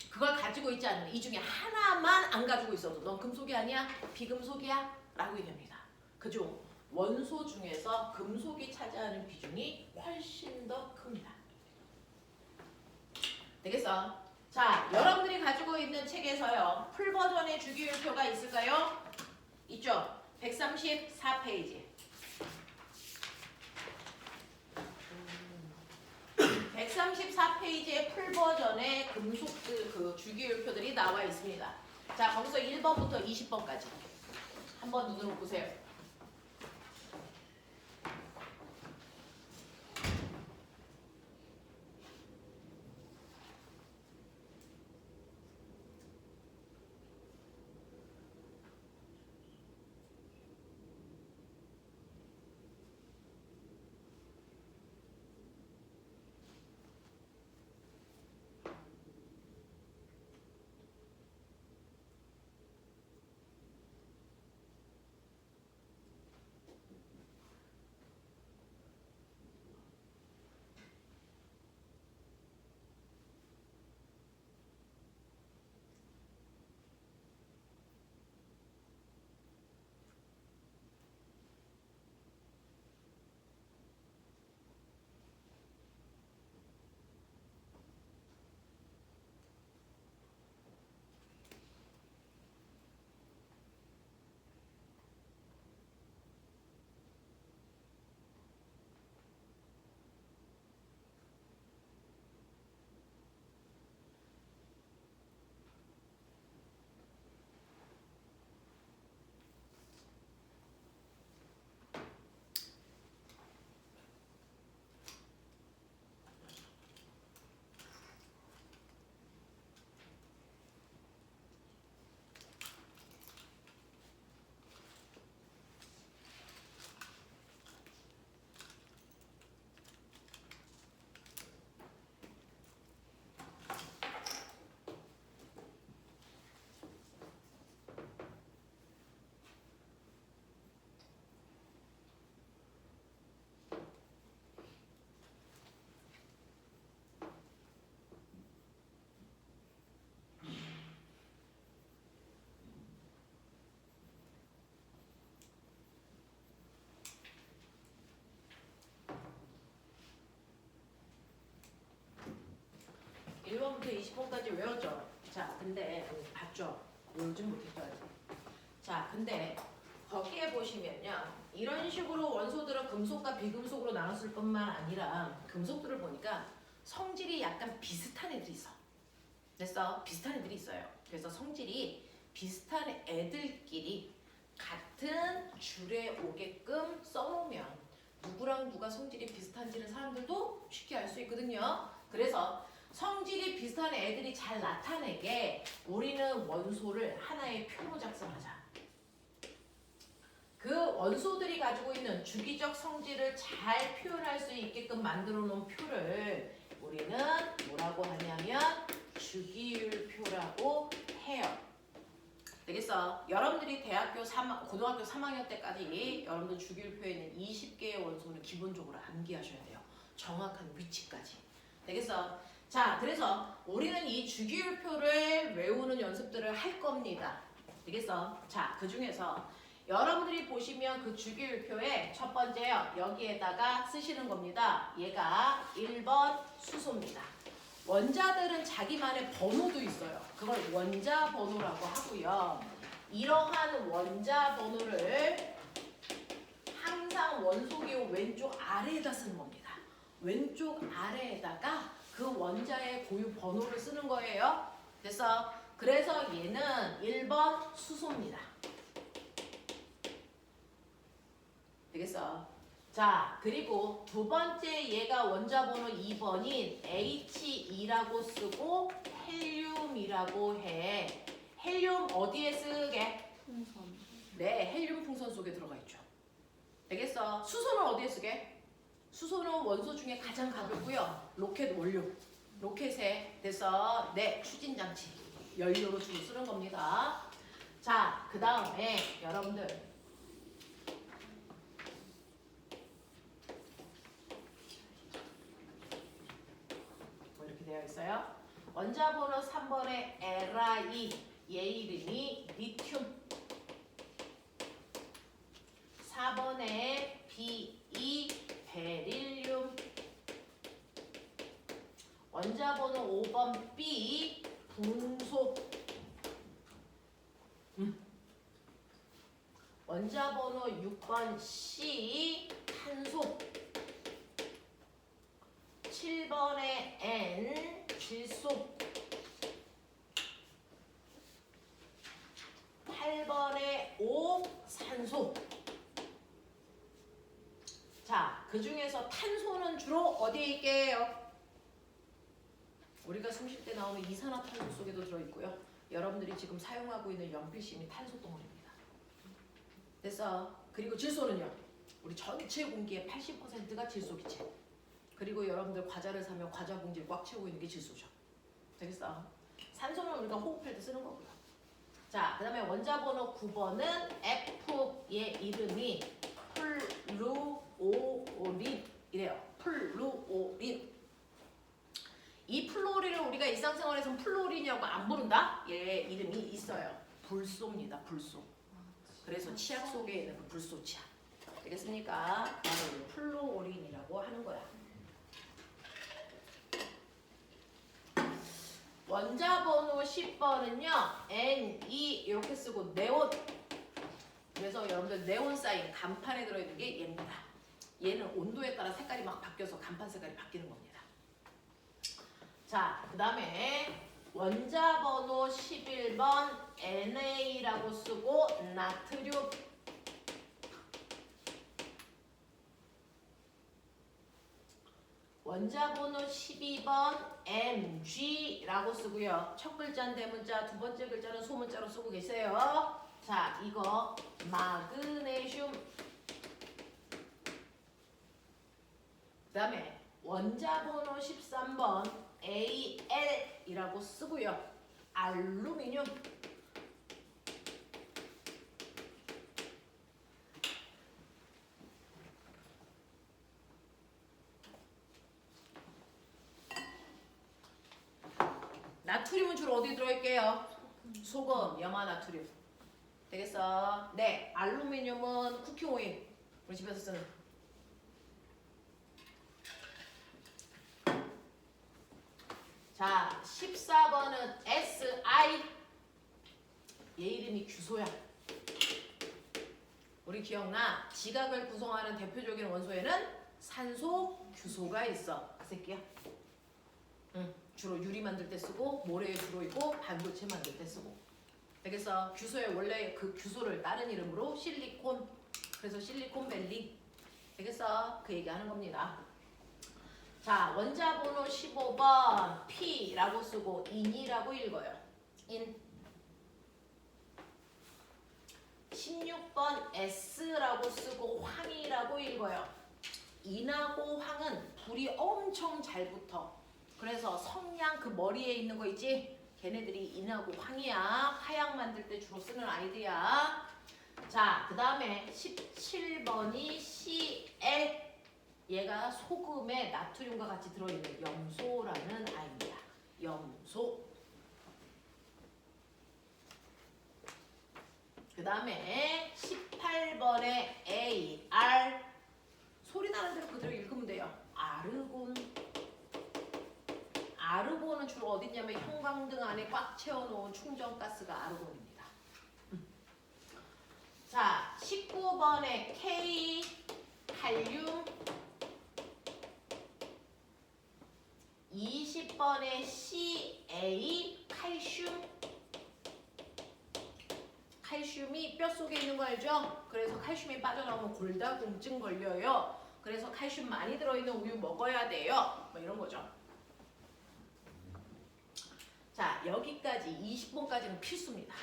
그걸 가지고 있지 않으면 이 중에 하나만 안 가지고 있어도 넌 금속이 아니야? 비금속이야? 라고 얘기합니다. 그중 원소 중에서 금속이 차지하는 비중이 훨씬 더 큽니다. 되겠어? 자, 여러분들이 가지고 있는 책에서요. 풀버전의 주기율표가 있을까요? 있죠? 134페이지. 134페이지의 풀버전의 금속들 그 주기율표들이 나와 있습니다. 자, 거기서 1번부터 20번까지 한번 눈으로 보세요. 20번까지 외웠죠? 자, 근데 봤죠? 외우진 못했죠 아직. 자, 근데 거기에 보시면요. 이런 식으로 원소들은 금속과 비금속으로 나눴을 뿐만 아니라 금속들을 보니까 성질이 약간 비슷한 애들이 있어. 됐어? 비슷한 애들이 있어요. 그래서 성질이 비슷한 애들끼리 같은 줄에 오게끔 써놓으면 누구랑 누가 성질이 비슷한지는 사람들도 쉽게 알 수 있거든요. 그래서 성질이 비슷한 애들이 잘 나타내게 우리는 원소를 하나의 표로 작성하자. 그 원소들이 가지고 있는 주기적 성질을 잘 표현할 수 있게끔 만들어 놓은 표를 우리는 뭐라고 하냐면 주기율표라고 해요. 되겠어? 여러분들이 고등학교 3학년 때까지 여러분들 주기율표에 있는 20개의 원소는 기본적으로 암기하셔야 돼요. 정확한 위치까지. 되겠어? 자, 그래서 우리는 이 주기율표를 외우는 연습들을 할 겁니다. 되겠어? 자, 그 중에서 여러분들이 보시면 그 주기율표에 첫 번째요. 여기에다가 쓰시는 겁니다. 얘가 1번 수소입니다. 원자들은 자기만의 번호도 있어요. 그걸 원자 번호라고 하고요. 이러한 원자 번호를 항상 원소기호 왼쪽 아래에다 쓰는 겁니다. 왼쪽 아래에다가 그 원자의 고유 번호를 쓰는 거예요. 됐어? 그래서 얘는 1번 수소입니다. 되겠어? 자, 그리고 두 번째 얘가 원자 번호 2번인 He2라고 쓰고 헬륨이라고 해. 헬륨 어디에 쓰게? 풍선. 네, 헬륨 풍선 속에 들어가 있죠. 되겠어? 수소는 어디에 쓰게? 수소는 원소 중에 가장 가볍고요. 로켓 원료. 로켓에 돼서 네, 추진장치. 연료로 주로 쓰는 겁니다. 자, 그 다음에 여러분들 되어 있어요. 원자 번호 3번에 Li, 얘 이름이 리튬. 4번에 Be, 베릴륨. 원자 번호 5번 B, 붕소. 원자 번호 6번 C, 탄소. 7번에 N, 질소. 8번에 O, 산소. 자, 그 중에서 탄소는 주로 어디에 있게 해요? 우리가 숨 쉴 때 나오는 이산화탄소 속에도 들어있고요. 여러분들이 지금 사용하고 있는 연필심이 탄소 덩어리입니다. 됐어? 그리고 질소는요. 우리 전체 공기의 80%가 질소 기체. 그리고 여러분들 과자를 사면 과자 봉지를 꽉 채우고 있는 게 질소죠. 되겠어? 산소는 우리가 호흡할 때 쓰는 거고요. 자, 그 다음에 원자 번호 9번은 F의 이름이 플루오린이래요. 플루오린. 이 플루오린을 우리가 일상생활에서는 플루오린이라고 안 부른다? 얘 이름이 있어요. 불소입니다. 불소. 그래서 치약 속에 있는 그 불소 치약. 되겠습니까? 바로 플루오린이라고 하는 거야. 원자 번호 10번은요. Ne 이렇게 쓰고 네온. 그래서 여러분들 네온 사인 간판에 들어있는 게 얘입니다. 얘는 온도에 따라 색깔이 막 바뀌어서 간판 색깔이 바뀌는 겁니다. 자, 그 다음에 원자 번호 11번 Na라고 쓰고 나트륨. 원자 번호 12번 Mg라고 쓰고요. 첫 글자는 대문자, 두 번째 글자는 소문자로 쓰고 계세요. 자, 이거 마그네슘. 그 다음에 원자 번호 13번 Al이라고 쓰고요. 알루미늄. 나트륨은 주로 어디 들어있게요? 소금, 염화나트륨. 되겠어? 네, 알루미늄은 쿠킹 오일. 우리 집에서 쓰는. 자, 14번은 SI. 얘 이름이 규소야. 우리 기억나? 지각을 구성하는 대표적인 원소에는 산소 규소가 있어. 그 새끼야. 주로 유리 만들 때 쓰고 모래에 주로 있고 반도체 만들 때 쓰고. 그래서 규소의 원래 그 규소를 다른 이름으로 실리콘. 그래서 실리콘밸리. 되겠어? 그 얘기하는 겁니다. 자, 원자 번호 15번 P라고 쓰고 인이라고 읽어요. 인. 16번 S라고 쓰고 황이라고 읽어요. 인하고 황은 불이 엄청 잘 붙어. 그래서 성냥 그 머리에 있는 거 있지? 걔네들이 인하고 황이야. 화약 만들 때 주로 쓰는 아이들이야. 자, 그 다음에 17번이 Cl. 얘가 소금에 나트륨과 같이 들어있는 염소라는 아이입니다. 염소. 그 다음에 18번에 AR. 소리 나는 대로 그대로 읽으면 돼요. 아르곤. 아르곤은 주로 어딨냐면 형광등 안에 꽉 채워놓은 충전가스가 아르곤입니다. 자, 19번에 K. 칼륨. 20번에 CA. 칼슘. 칼슘이 뼛속에 있는 거 알죠? 그래서 칼슘이 빠져나오면 골다공증 걸려요. 그래서 칼슘 많이 들어있는 우유 먹어야 돼요. 뭐 이런 거죠. 자, 여기까지 20번까지는 필수입니다.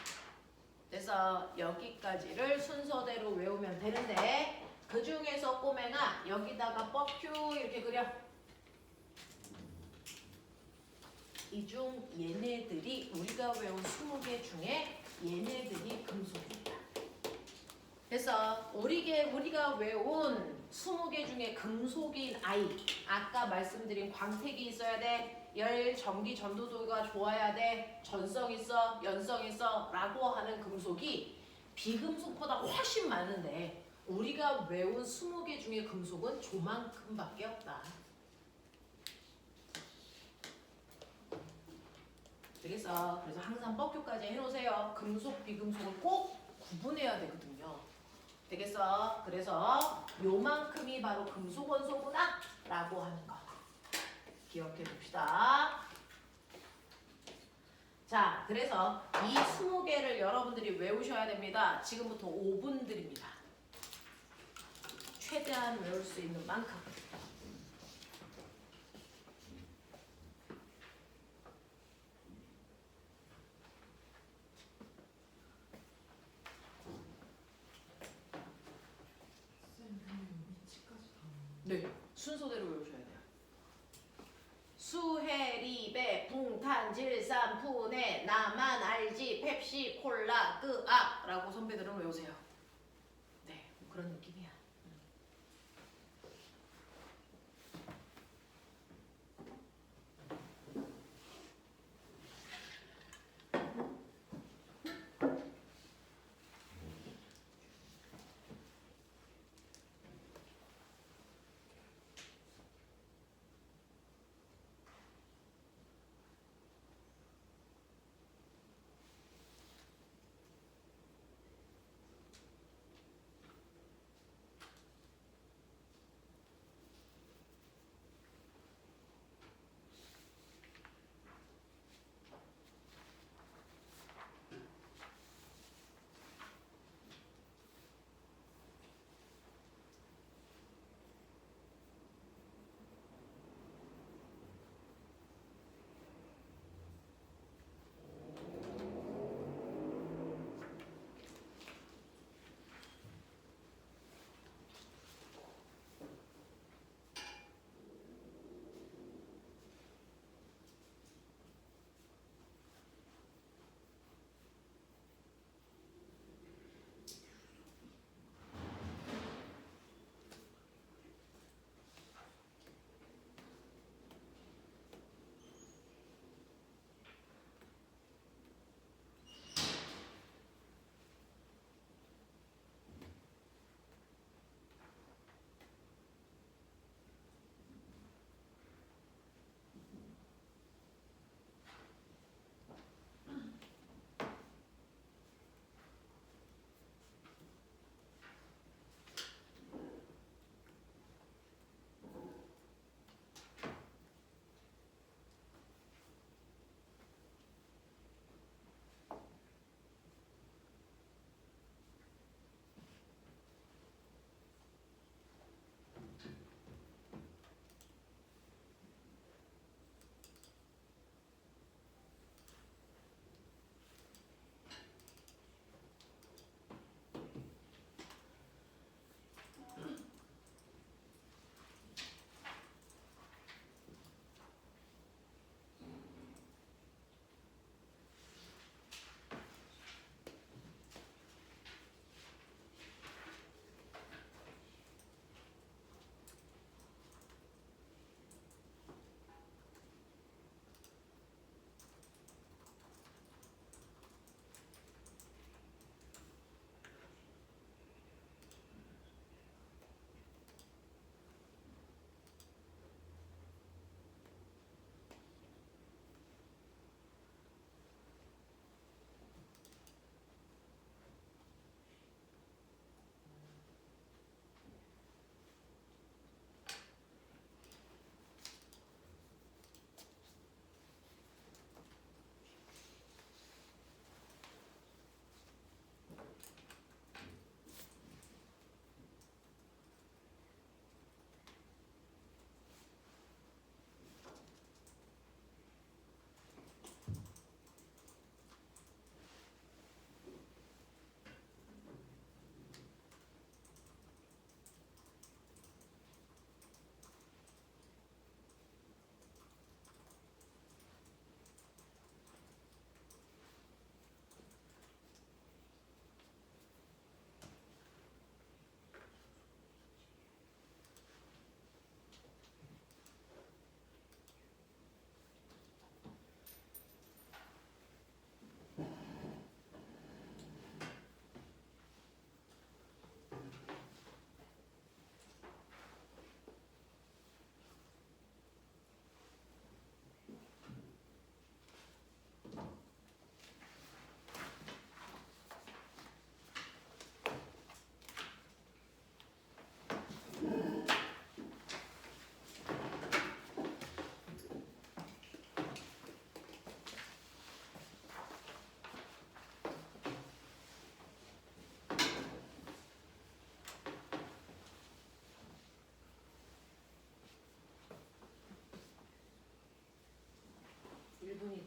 그래서 여기까지를 순서대로 외우면 되는데 그 중에서 꼬맹아 여기다가 뻑큐 이렇게 그려. 이 중 얘네들이 우리가 외운 20개 중에 얘네들이 금속입니다. 그래서 우리가 외운 20개 중에 금속인 아이, 아까 말씀드린 광택이 있어야 돼, 열, 전기, 전도도가 좋아야 돼, 전성 있어, 연성 있어 라고 하는 금속이 비금속보다 훨씬 많은데 우리가 외운 20개 중에 금속은 조만큼밖에 없다. 그래서 항상 뻑큐까지 해놓으세요. 금속, 비금속을 꼭 구분해야 되거든요. 되겠어? 그래서 요만큼이 바로 금속 원소구나 라고 하는 거 기억해 둡시다. 자, 그래서 이 20개를 여러분들이 외우셔야 됩니다. 지금부터 5분 드립니다. 최대한 외울 수 있는 만큼. 네, 순서대로 외우셔야 돼요. 수해리배 붕탄 질산 푸네 나만 알지 펩시 콜라 끄악 라고 선배들은 외우세요. 네, 뭐 그런 느낌이야.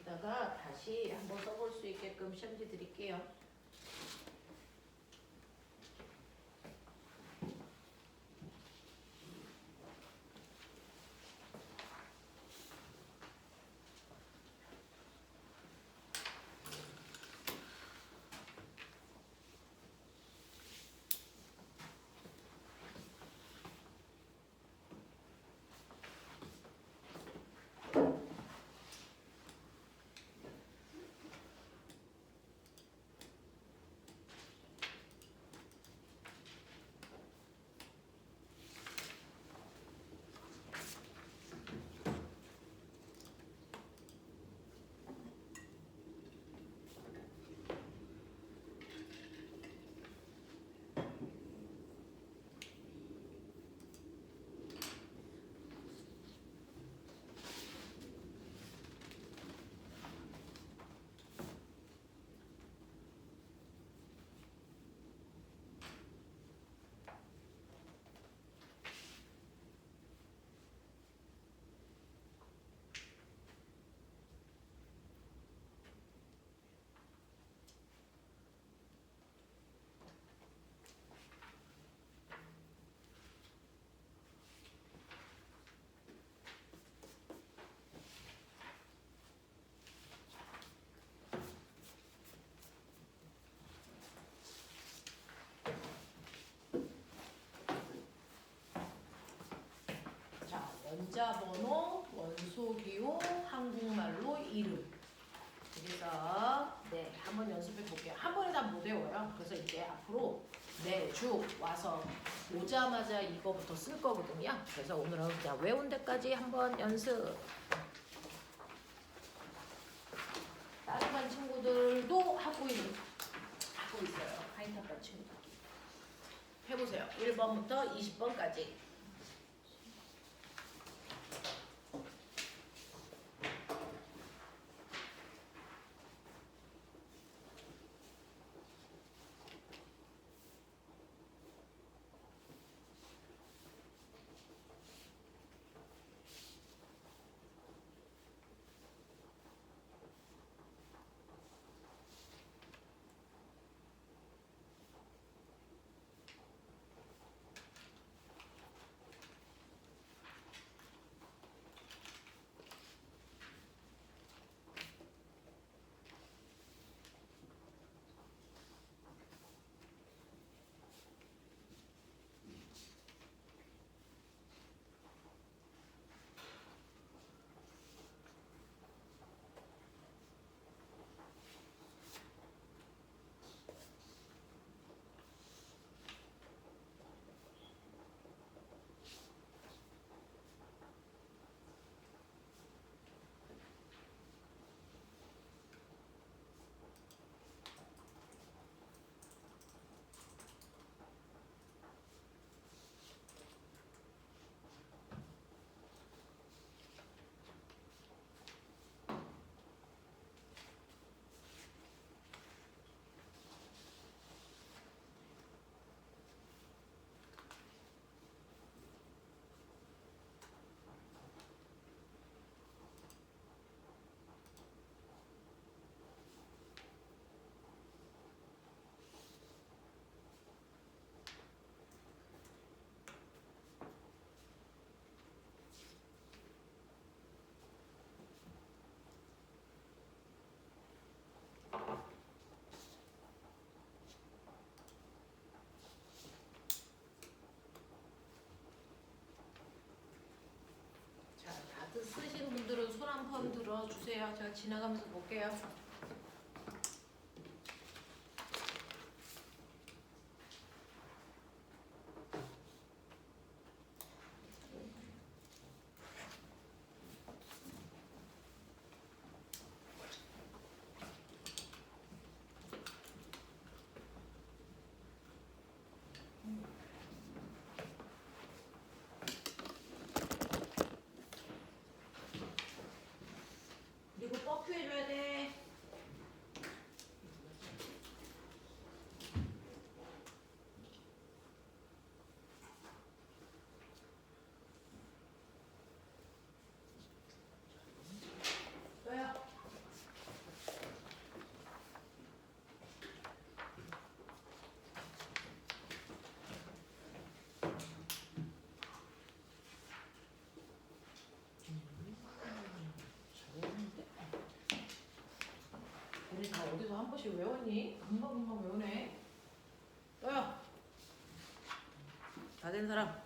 이따가 다시 한번 써볼 수 있게끔 시험지 드릴게요. 자, 원자번호, 원소기호, 한국말로 이름. 그래서 네, 한번 연습해 볼게요. 한 번에 다 못 외워요. 그래서 이제 앞으로 매주 와서 오자마자 이거부터 쓸 거거든요. 그래서 오늘은 그냥 외운 데까지 한번 연습. 다른 반 친구들도 하고 있어요. 하이탑반 친구들. 해보세요. 1번부터 20번까지. 쓰신 분들은 손 한 번 들어주세요. 제가 지나가면서 볼게요. 그리고 뻑큐 해줘야 돼. 없이 외웠니? 금방금방 외우네. 또요. 다 된 사람.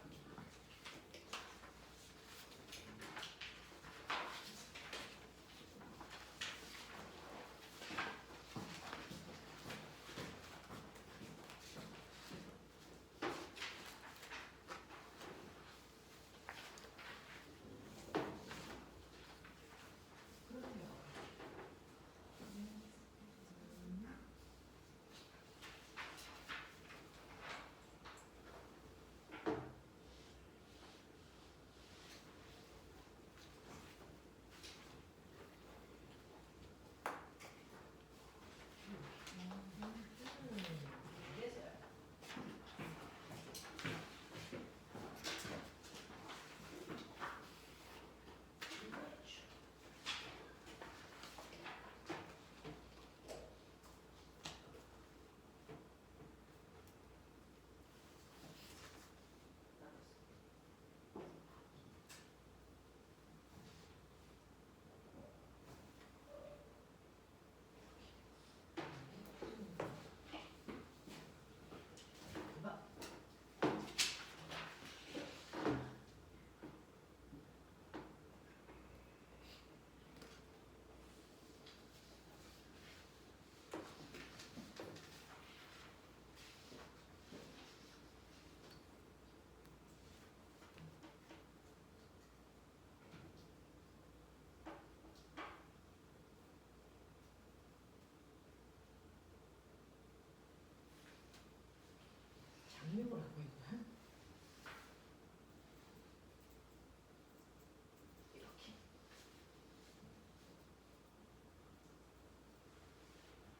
장면을 하고 있나? 이렇게.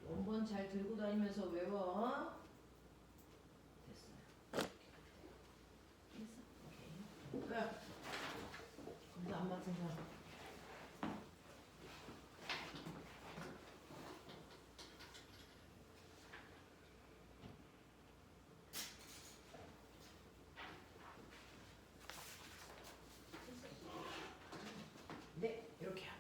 원본 잘 들고 다니면서 외워. 됐어요. 됐어? 오케이. 그래. 검사 안 맞은 사람. 네, 이렇게요.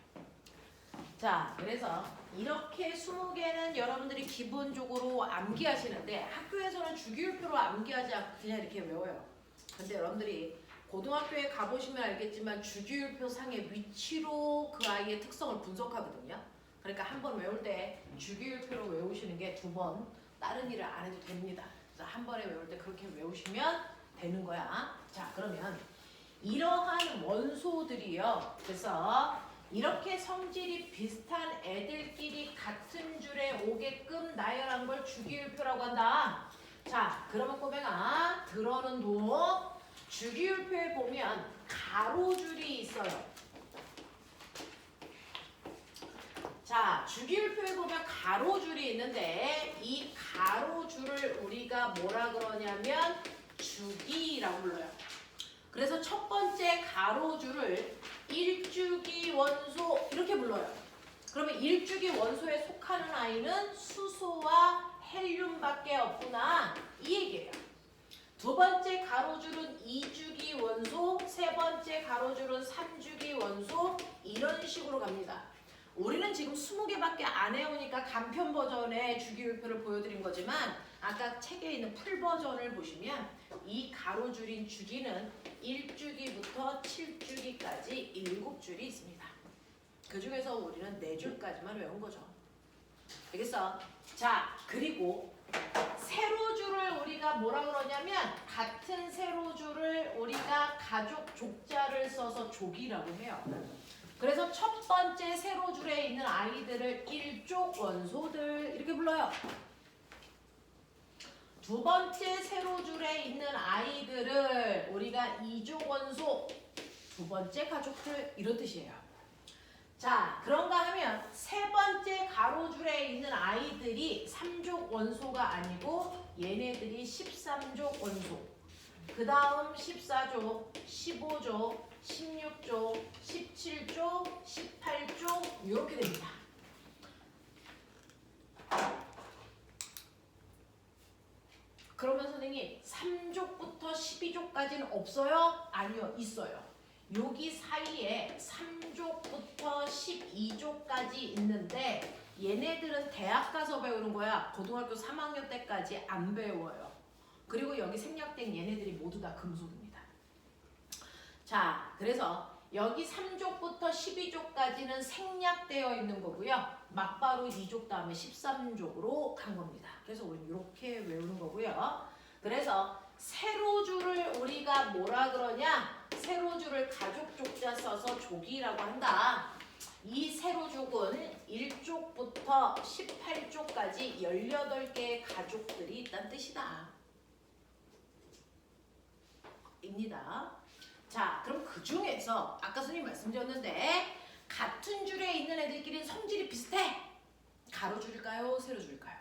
자, 그래서 이렇게 20개는 여러분들이 기본적으로 암기하시는데 학교에서는 주기율표로 암기하지 않고 그냥 이렇게 외워요. 근데 여러분들이 고등학교에 가보시면 알겠지만 주기율표 상의 위치로 그 아이의 특성을 분석하거든요. 그러니까 한 번 외울 때 주기율표로 외우시는 게 두 번 다른 일을 안 해도 됩니다. 그래서 한 번에 외울 때 그렇게 외우시면 되는 거야. 자, 그러면 이러한 원소들이요. 그래서 이렇게 성질이 비슷한 애들끼리 같은 줄에 오게끔 나열한 걸 주기율표라고 한다. 자, 그러면 꼬맹아 들어는 도 주기율표에 보면 가로줄이 있어요. 자, 주기율표에 보면 가로줄이 있는데 이 가로줄을 우리가 뭐라 그러냐면 주기라고 불러요. 그래서 첫 번째 가로줄을 일주기 원소 이렇게 불러요. 그러면 일주기 원소에 속하는 아이는 수소와 헬륨밖에 없구나 이 얘기예요. 두 번째 가로줄은 2주기 원소, 세 번째 가로줄은 3주기 원소 이런 식으로 갑니다. 우리는 지금 20개밖에 안 해오니까 간편 버전의 주기율표를 보여드린 거지만 아까 책에 있는 풀 버전을 보시면 이 가로줄인 주기는 1주기부터 7주기까지 7줄이 있습니다. 그 중에서 우리는 4줄까지만 외운 거죠. 알겠어? 자, 그리고 세로줄을 우리가 뭐라 그러냐면 같은 세로줄을 우리가 가족 족자를 써서 족이라고 해요. 그래서 첫 번째 세로줄에 있는 아이들을 1족 원소들 이렇게 불러요. 두 번째 세로줄에 있는 아이들을 우리가 2족 원소, 두 번째 가족들 이런 뜻이에요. 자, 그런가 하면 세 번째 가로줄에 있는 아이들이 3족 원소가 아니고 얘네들이 13족 원소. 그 다음 14족, 15족, 16족, 17족, 18족 이렇게 됩니다. 그러면 선생님 3족부터 12족까지는 없어요? 아니요, 있어요. 여기 사이에 3족부터 12족까지 있는데 얘네들은 대학 가서 배우는 거야. 고등학교 3학년 때까지 안 배워요. 그리고 여기 생략된 얘네들이 모두 다 금속입니다. 자, 그래서 여기 3족부터 12족까지는 생략되어 있는 거고요. 막바로 2족 다음에 13족으로 간 겁니다. 그래서 우리는 이렇게 외우는 거고요. 그래서 세로줄을 우리가 뭐라 그러냐? 세로줄을 가족 족자 써서 족이라고 한다. 이 세로족은 1족부터 18족까지 18개의 가족들이 있다는 뜻이다. 입니다. 자, 그럼 그 중에서 아까 선생님 말씀드렸는데 같은 줄에 있는 애들끼리는 성질이 비슷해. 가로줄일까요? 세로줄일까요?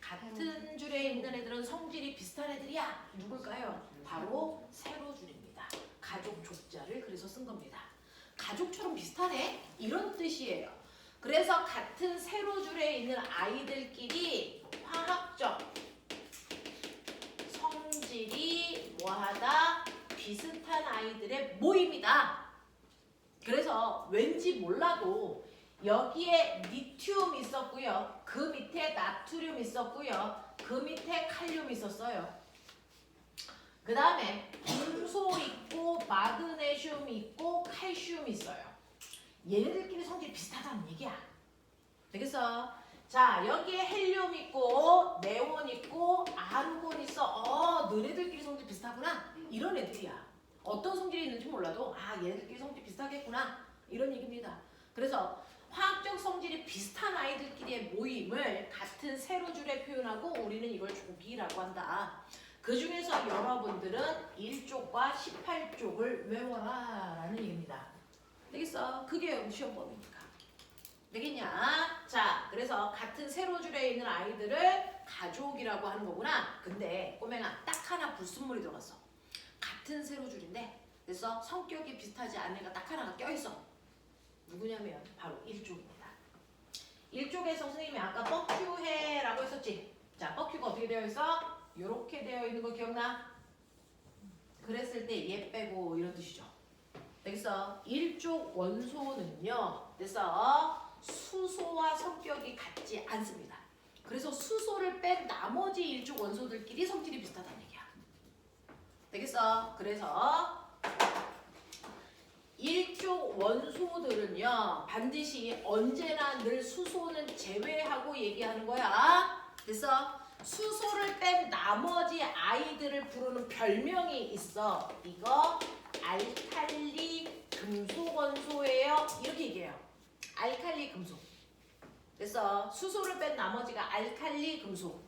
같은 줄에 있는 애들은 성질이 비슷한 애들이야. 누굴까요? 바로 세로줄입니다. 가족 족자를 그래서 쓴 겁니다. 가족처럼 비슷하네? 이런 뜻이에요. 그래서 같은 세로줄에 있는 아이들끼리 화학적 성질이 뭐하다? 비슷한 아이들의 모임이다. 그래서 왠지 몰라도 여기에 리튬 있었고요. 그 밑에 나트륨 있었고요. 그 밑에 칼륨 있었어요. 그 다음에 금속 있고 마그네슘 있고 칼슘 있어요. 얘네들끼리 성질이 비슷하다는 얘기야. 되겠어? 자, 여기에 헬륨 있고 네온 있고 아르곤 있어. 너네들끼리 성질 비슷하구나. 이런 애들이야. 어떤 성질이 있는지 몰라도 얘네들끼리 성질 비슷하겠구나. 이런 얘기입니다. 그래서 화학적 성질이 비슷한 아이들끼리의 모임을 같은 세로줄에 표현하고 우리는 이걸 족이라고 한다. 그 중에서 여러분들은 1족과 18족을 외워라 라는 얘기입니다. 되겠어? 그게 시험범위니까. 되겠냐? 자, 그래서 같은 세로줄에 있는 아이들을 가족이라고 하는 거구나. 근데 꼬맹아, 딱 하나 불순물이 들어갔어. 같은 세로줄인데 그래서 성격이 비슷하지 않은 애가 딱 하나가 껴있어. 누구냐면 바로 1족입니다. 1족에서 선생님이 아까 뻑큐해라고 했었지. 자, 뻑큐가 어떻게 되어 있어? 이렇게 되어 있는 거 기억나? 그랬을 때 얘 빼고 이런 뜻이죠. 여기서 1족 원소는요. 그래서 수소와 성격이 같지 않습니다. 그래서 수소를 뺀 나머지 1족 원소들끼리 성질이 비슷하다는 얘기야. 되겠어? 그래서 1족 원소들은요. 반드시 언제나 늘 수소는 제외하고 얘기하는 거야. 그래서 수소를 뺀 나머지 아이들을 부르는 별명이 있어. 이거 알칼리 금속 원소예요. 이렇게 얘기해요. 알칼리 금속. 그래서 수소를 뺀 나머지가 알칼리 금속.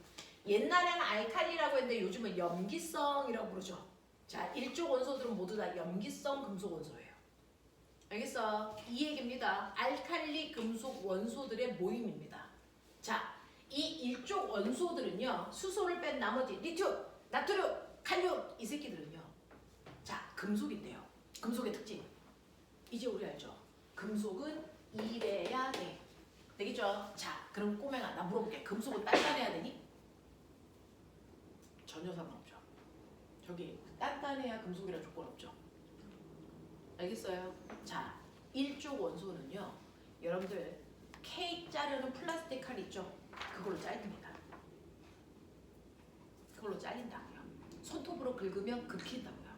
옛날에는 알칼리라고 했는데 요즘은 염기성이라고 부르죠. 자, 1족 원소들은 모두 다 염기성 금속 원소예요. 알겠어? 이 얘기입니다. 알칼리 금속 원소들의 모임입니다. 자, 이 1족 원소들은요. 수소를 뺀 나머지 리튬, 나트륨, 칼륨 이 새끼들은요. 자, 금속인데요. 금속의 특징. 이제 우리 알죠? 금속은 이래야 돼. 되겠죠? 자, 그럼 꼬맹아 나 물어볼게. 금속은 단단해야 되니? 전혀 상관없죠. 저기 단단해야 금속이라 조건 없죠. 알겠어요? 자, 1족 원소는요. 여러분들 케이크 자르는 플라스틱 칼 있죠? 그걸로 잘립니다. 그걸로 잘린다고요. 손톱으로 긁으면 긁힌다고요.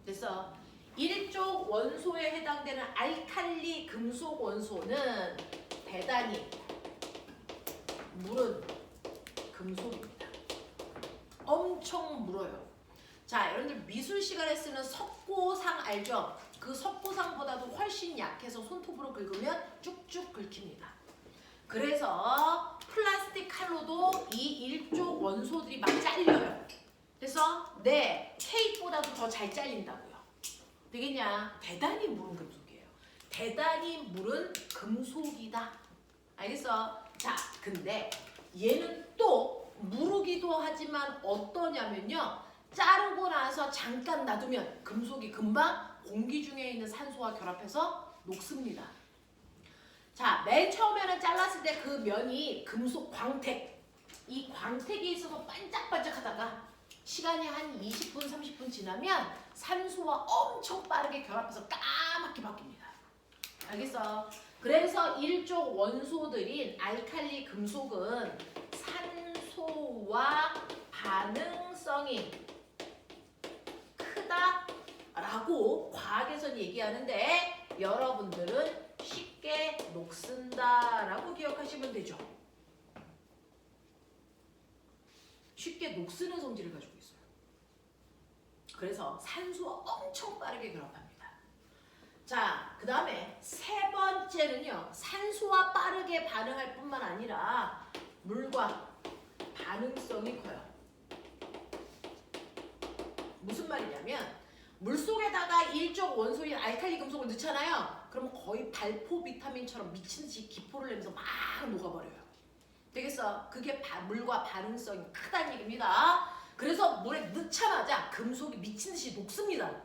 그래서 1족 원소에 해당되는 알칼리 금속 원소는 대단히 물은 금속입니다. 엄청 물어요. 자, 여러분들 미술 시간에 쓰는 석고상 알죠? 그 석고상보다도 훨씬 약해서 손톱으로 긁으면 쭉쭉 긁힙니다. 그래서 플라스틱 칼로도 이 1족 원소들이 막 잘려요. 그래서 케이크보다도 더 잘 잘린다고요. 되겠냐? 대단히 물은 금속이에요. 대단히 물은 금속이다. 알겠어? 자, 근데 얘는 또 무르기도 하지만 어떠냐면요. 자르고 나서 잠깐 놔두면 금속이 금방 공기 중에 있는 산소와 결합해서 녹습니다. 자, 맨 처음에는 잘랐을 때 그 면이 금속 광택, 이 광택이 있어서 반짝반짝하다가 시간이 한 20분, 30분 지나면 산소와 엄청 빠르게 결합해서 까맣게 바뀝니다. 알겠어? 그래서 일족 원소들인 알칼리 금속은 산소와 반응성이 크다라고 과학에서는 얘기하는데 여러분들은 쉽게 녹슨다라고 기억하시면 되죠. 쉽게 녹쓰는 성질을 가지고 있어요. 그래서 산소와 엄청 빠르게 결합합니다. 자, 그 다음에 세 번째는요. 산소와 빠르게 반응할 뿐만 아니라 물과 반응성이 커요. 무슨 말이냐면 물속에다가 일족 원소인 알칼리 금속을 넣잖아요. 그럼 거의 발포 비타민처럼 미친듯이 기포를 내면서 막 녹아버려요. 되겠어? 그게 물과 반응성이 크다는 얘기입니다. 그래서 물에 넣자마자 금속이 미친듯이 녹습니다.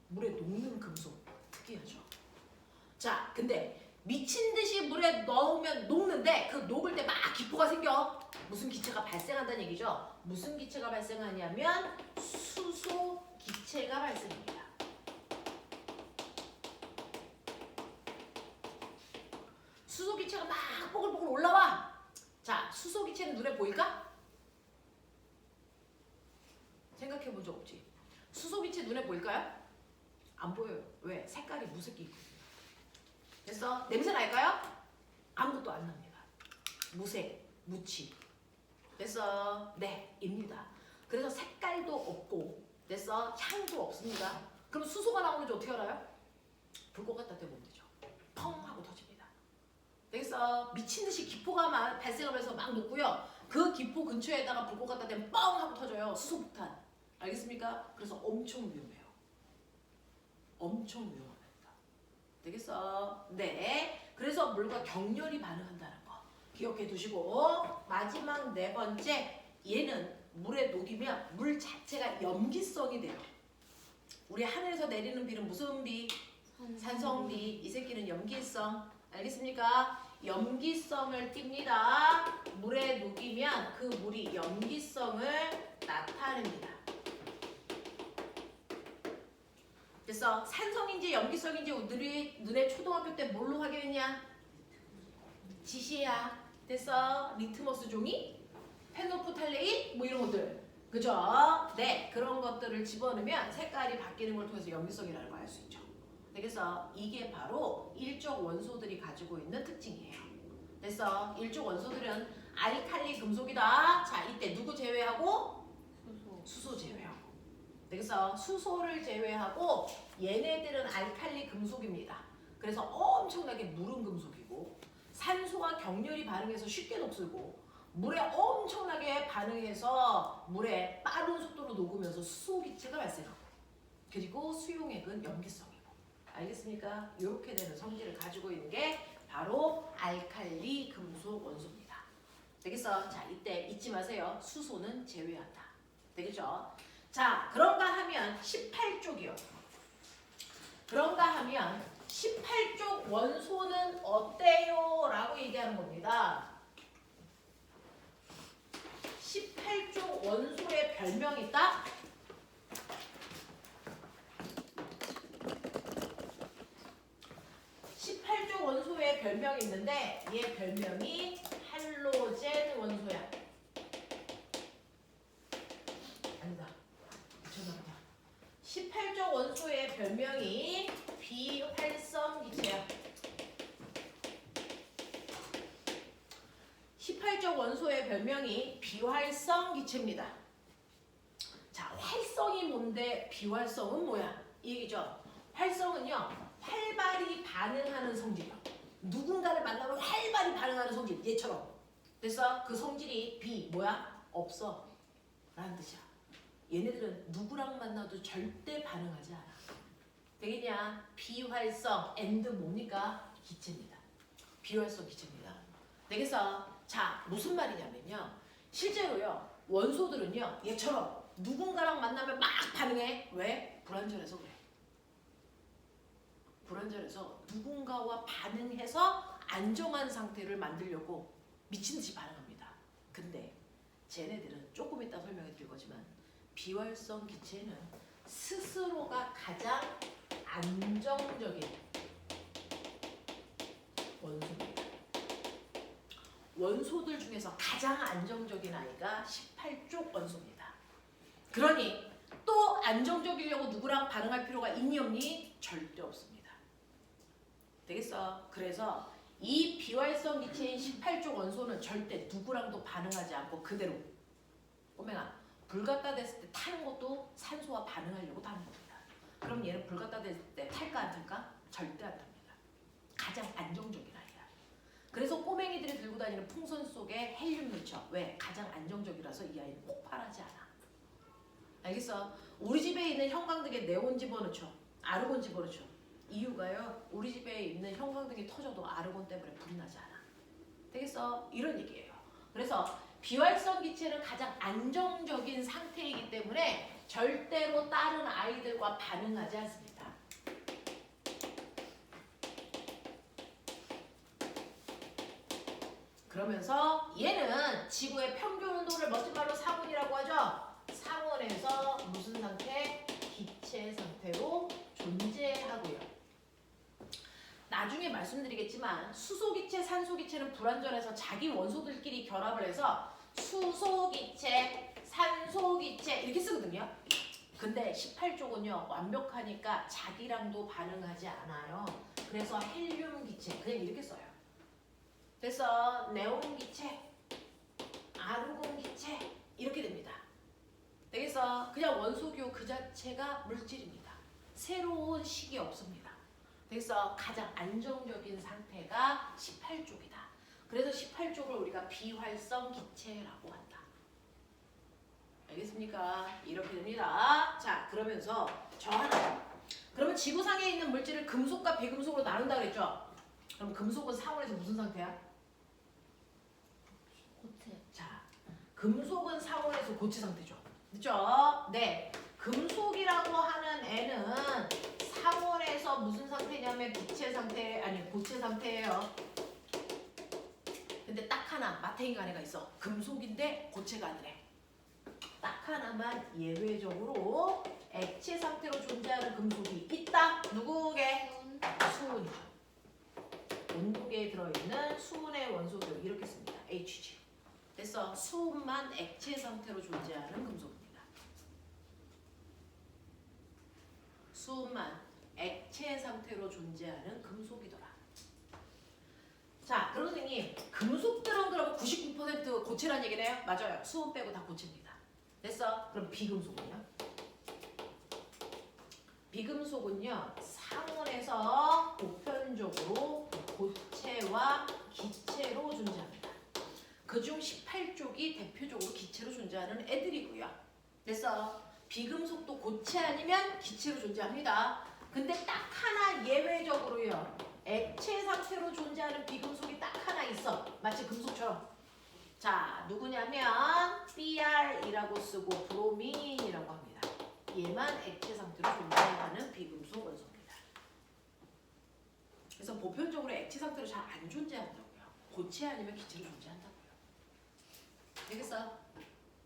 물에 녹는 금속 특이하죠. 자, 근데 미친듯이 물에 넣으면 녹는데 그 녹을 때 막 기포가 생겨. 무슨 기체가 발생한다는 얘기죠. 무슨 기체가 발생하냐면 수소 기체가 발생합니다. 수소 기체가 막 뽀글뽀글 올라와. 자, 수소 기체는 눈에 보일까? 생각해 본 적 없지. 수소 기체 눈에 보일까요? 안 보여요. 왜? 색깔이 무색이 있거든요. 됐어? 냄새 날까요? 아무것도 안 납니다. 무색, 무치. 됐어? 네, 입니다. 그래서 색깔도 없고, 됐어? 향도 없습니다. 그럼 수소가 나오는지 어떻게 알아요? 불꽃 갖다 대보면 되죠. 펑 하고 터집니다. 되겠어? 미친듯이 기포가 발생하면서 막 녹고요. 그 기포 근처에다가 불꽃 갖다 대면 뻥 하고 터져요. 수소폭탄. 알겠습니까? 그래서 엄청 위험해요. 엄청 위험합니다. 되겠어? 네. 그래서 물과 격렬히 반응한다는 거 기억해 두시고, 마지막 네 번째, 얘는 물에 녹이면 물 자체가 염기성이 돼요. 우리 하늘에서 내리는 비는 무슨 비? 산성비. 이 새끼는 염기성. 알겠습니까? 염기성을 띱니다. 물에 녹이면 그 물이 염기성을 나타냅니다. 그래서 산성인지 염기성인지 너네 초등학교 때 뭘로 확인했냐? 지시야. 됐어? 리트머스 종이, 페노프탈레인, 뭐 이런 것들. 그죠? 네, 그런 것들을 집어넣으면 색깔이 바뀌는 걸 통해서 염기성이라는 걸 알 수 있죠. 그래서 이게 바로 일족 원소들이 가지고 있는 특징이에요. 됐어? 일족 원소들은 알칼리 금속이다. 자, 이때 누구 제외하고? 수소 제외하고. 그래서 수소를 제외하고 얘네들은 알칼리 금속입니다. 그래서 엄청나게 무른 금속이고 산소와 격렬히 반응해서 쉽게 녹슬고 물에 엄청나게 반응해서 물에 빠른 속도로 녹으면서 수소 기체가 발생하고 그리고 수용액은 염기성이고. 알겠습니까? 이렇게 되는 성질을 가지고 있는 게 바로 알칼리 금속 원소입니다. 되겠어? 자, 이때 잊지 마세요. 수소는 제외한다. 되겠죠? 자, 그런가 하면 18쪽이요. 그런가 하면 18쪽 원소는 어때요? 라고 얘기하는 겁니다. 18쪽 원소의 별명이 있다? 원소의 별명이 있는데 얘 별명이 할로젠 원소야. 아니다. 죄송합니다. 18쪽 원소의 별명이 비활성 기체야. 18쪽 원소의 별명이 비활성 기체입니다. 자, 활성이 뭔데 비활성은 뭐야? 이 얘기죠. 활성은요. 활발히 반응하는 성질이요. 누군가를 만나면 활발히 반응하는 성질. 얘처럼. 그래서 그 성질이 비 뭐야? 없어. 라는 뜻이야. 얘네들은 누구랑 만나도 절대 반응하지 않아. 되겠냐? 비활성 and 뭡니까? 기체입니다. 비활성 기체입니다. 되겠어? 자, 무슨 말이냐면요. 실제로요. 원소들은요. 얘처럼 누군가랑 만나면 막 반응해. 왜? 불완전해서 그래. 불완전해서 누군가와 반응해서 안정한 상태를 만들려고 미친듯이 반응합니다. 근데 쟤네들은 조금 이따 설명해 드릴 거지만 비활성 기체는 스스로가 가장 안정적인 원소입니다. 원소들 중에서 가장 안정적인 아이가 18쪽 원소입니다. 그러니 또 안정적이려고 누구랑 반응할 필요가 있니 없니? 절대 없습니다. 되겠어? 그래서 이 비활성 기체인 18쪽 원소는 절대 누구랑도 반응하지 않고 그대로 꼬맹아 불 갖다 댔을 때 타는 것도 산소와 반응하려고 타는 겁니다. 그럼 얘는 불 갖다 댔을 때 탈까 안 탈까? 절대 안 탑니다. 가장 안정적인 아이야. 그래서 꼬맹이들이 들고 다니는 풍선 속에 헬륨 넣죠. 왜? 가장 안정적이라서 이 아이는 폭발하지 않아. 알겠어? 우리 집에 있는 형광등에 네온 집어넣죠. 아르곤 집어넣죠. 이유가요. 우리 집에 있는 형광등이 터져도 아르곤 때문에 불이 나지 않아. 되겠어? 이런 얘기예요. 그래서 비활성 기체는 가장 안정적인 상태이기 때문에 절대로 다른 아이들과 반응하지 않습니다. 그러면서 얘는 지구의 평균 온도를 멋진 말로 상온이라고 하죠. 상온에서 무슨 상태? 기체 상태로 존재하고요. 나중에 말씀드리겠지만 수소기체, 산소기체는 불완전해서 자기 원소들끼리 결합을 해서 수소기체, 산소기체 이렇게 쓰거든요. 근데 18쪽은요 완벽하니까 자기랑도 반응하지 않아요. 그래서 헬륨기체 그냥 이렇게 써요. 그래서 네온기체, 아르곤기체 이렇게 됩니다. 그래서 그냥 원소교 그 자체가 물질입니다. 새로운 식이 없습니다. 그래서 가장 안정적인 상태가 18쪽이다. 그래서 18쪽을 우리가 비활성 기체라고 한다. 알겠습니까? 이렇게 됩니다. 자, 그러면서 저 하나. 그러면 지구상에 있는 물질을 금속과 비금속으로 나눈다 그랬죠? 그럼 금속은 상온에서 무슨 상태야? 고체. 자, 금속은 상온에서 고체 상태죠. 그렇죠? 네. 금속이라고 하는 애는 상온에서 무슨 상태냐면 기체 상태 아니 고체 상태예요. 근데 딱 하나 마탱이가 안에가 있어. 금속인데 고체가 아니래. 딱 하나만 예외적으로 액체 상태로 존재하는 금속이 있다. 누구게? 수은이죠. 온도계에 들어있는 수은의 원소들 이렇게 씁니다. Hg. 그래서 수은만 액체 상태로 존재하는 금속입니다. 수은만 액체 상태로 존재하는 금속이더라. 자, 그럼 선생님 금속들은 그럼 99% 고체란 얘기네요? 맞아요. 수은 빼고 다 고체입니다. 됐어? 그럼 비금속은요? 비금속은요 상온에서 보편적으로 고체와 기체로 존재합니다. 그중 18쪽이 대표적으로 기체로 존재하는 애들이고요. 그래서 비금속도 고체 아니면 기체로 존재합니다. 근데 딱 하나 예외적으로요. 액체 상태로 존재하는 비금속이 딱 하나 있어. 마치 금속처럼. 자, 누구냐면 Br이라고 쓰고 브로민이라고 합니다. 얘만 액체 상태로 존재하는 비금속 원소입니다. 그래서 보편적으로 액체 상태로 잘 안 존재한다고요. 고체 아니면 기체로 존재한다고요. 되겠어?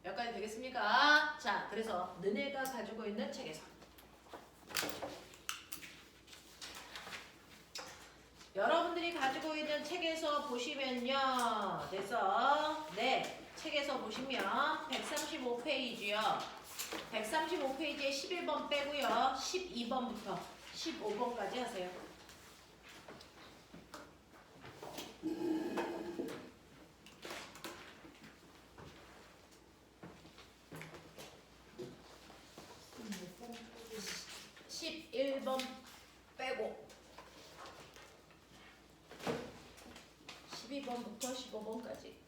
여기까지 되겠습니까? 자, 그래서 너네가 가지고 있는 책에서 여러분들이 가지고 있는 책에서 보시면요. 그래서 네, 책에서 보시면 135페이지요. 135페이지에 11번 빼고요. 12번부터 15번까지 하세요. 빼고 12번부터 15번까지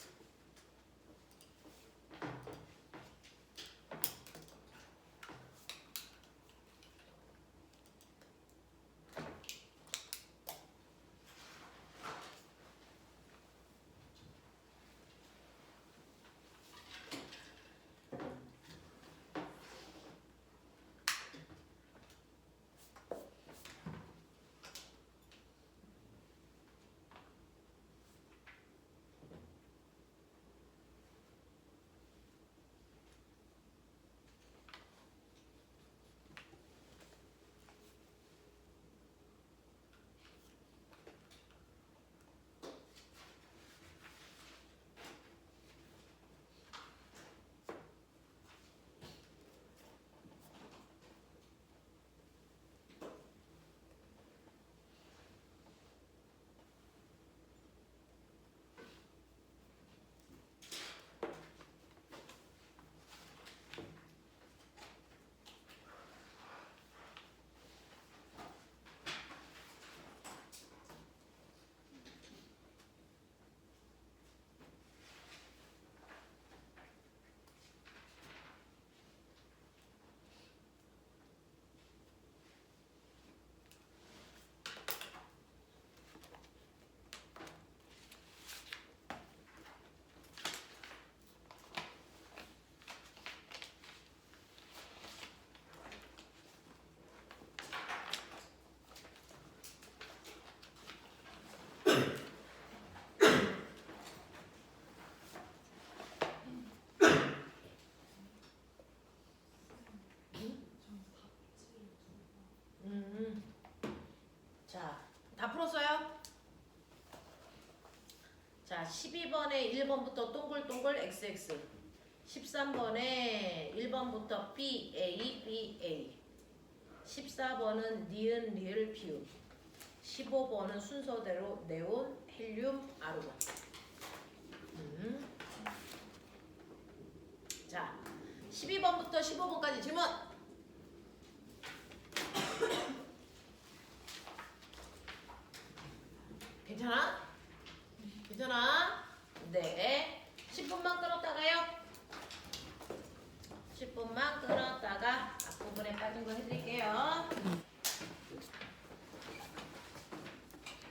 12번에 1번부터 동글동글 XX. 13번에 1번부터 BA. 14번은 니은, 리을, 비읍. 15번은 순서대로 네온, 헬륨, 아르곤. 자, 12번부터 15번까지 질문. 괜찮아? 괜찮아? 네. 10분만 끌었다가요. 10분만 끌었다가 앞부분에 빠진 거 해드릴게요.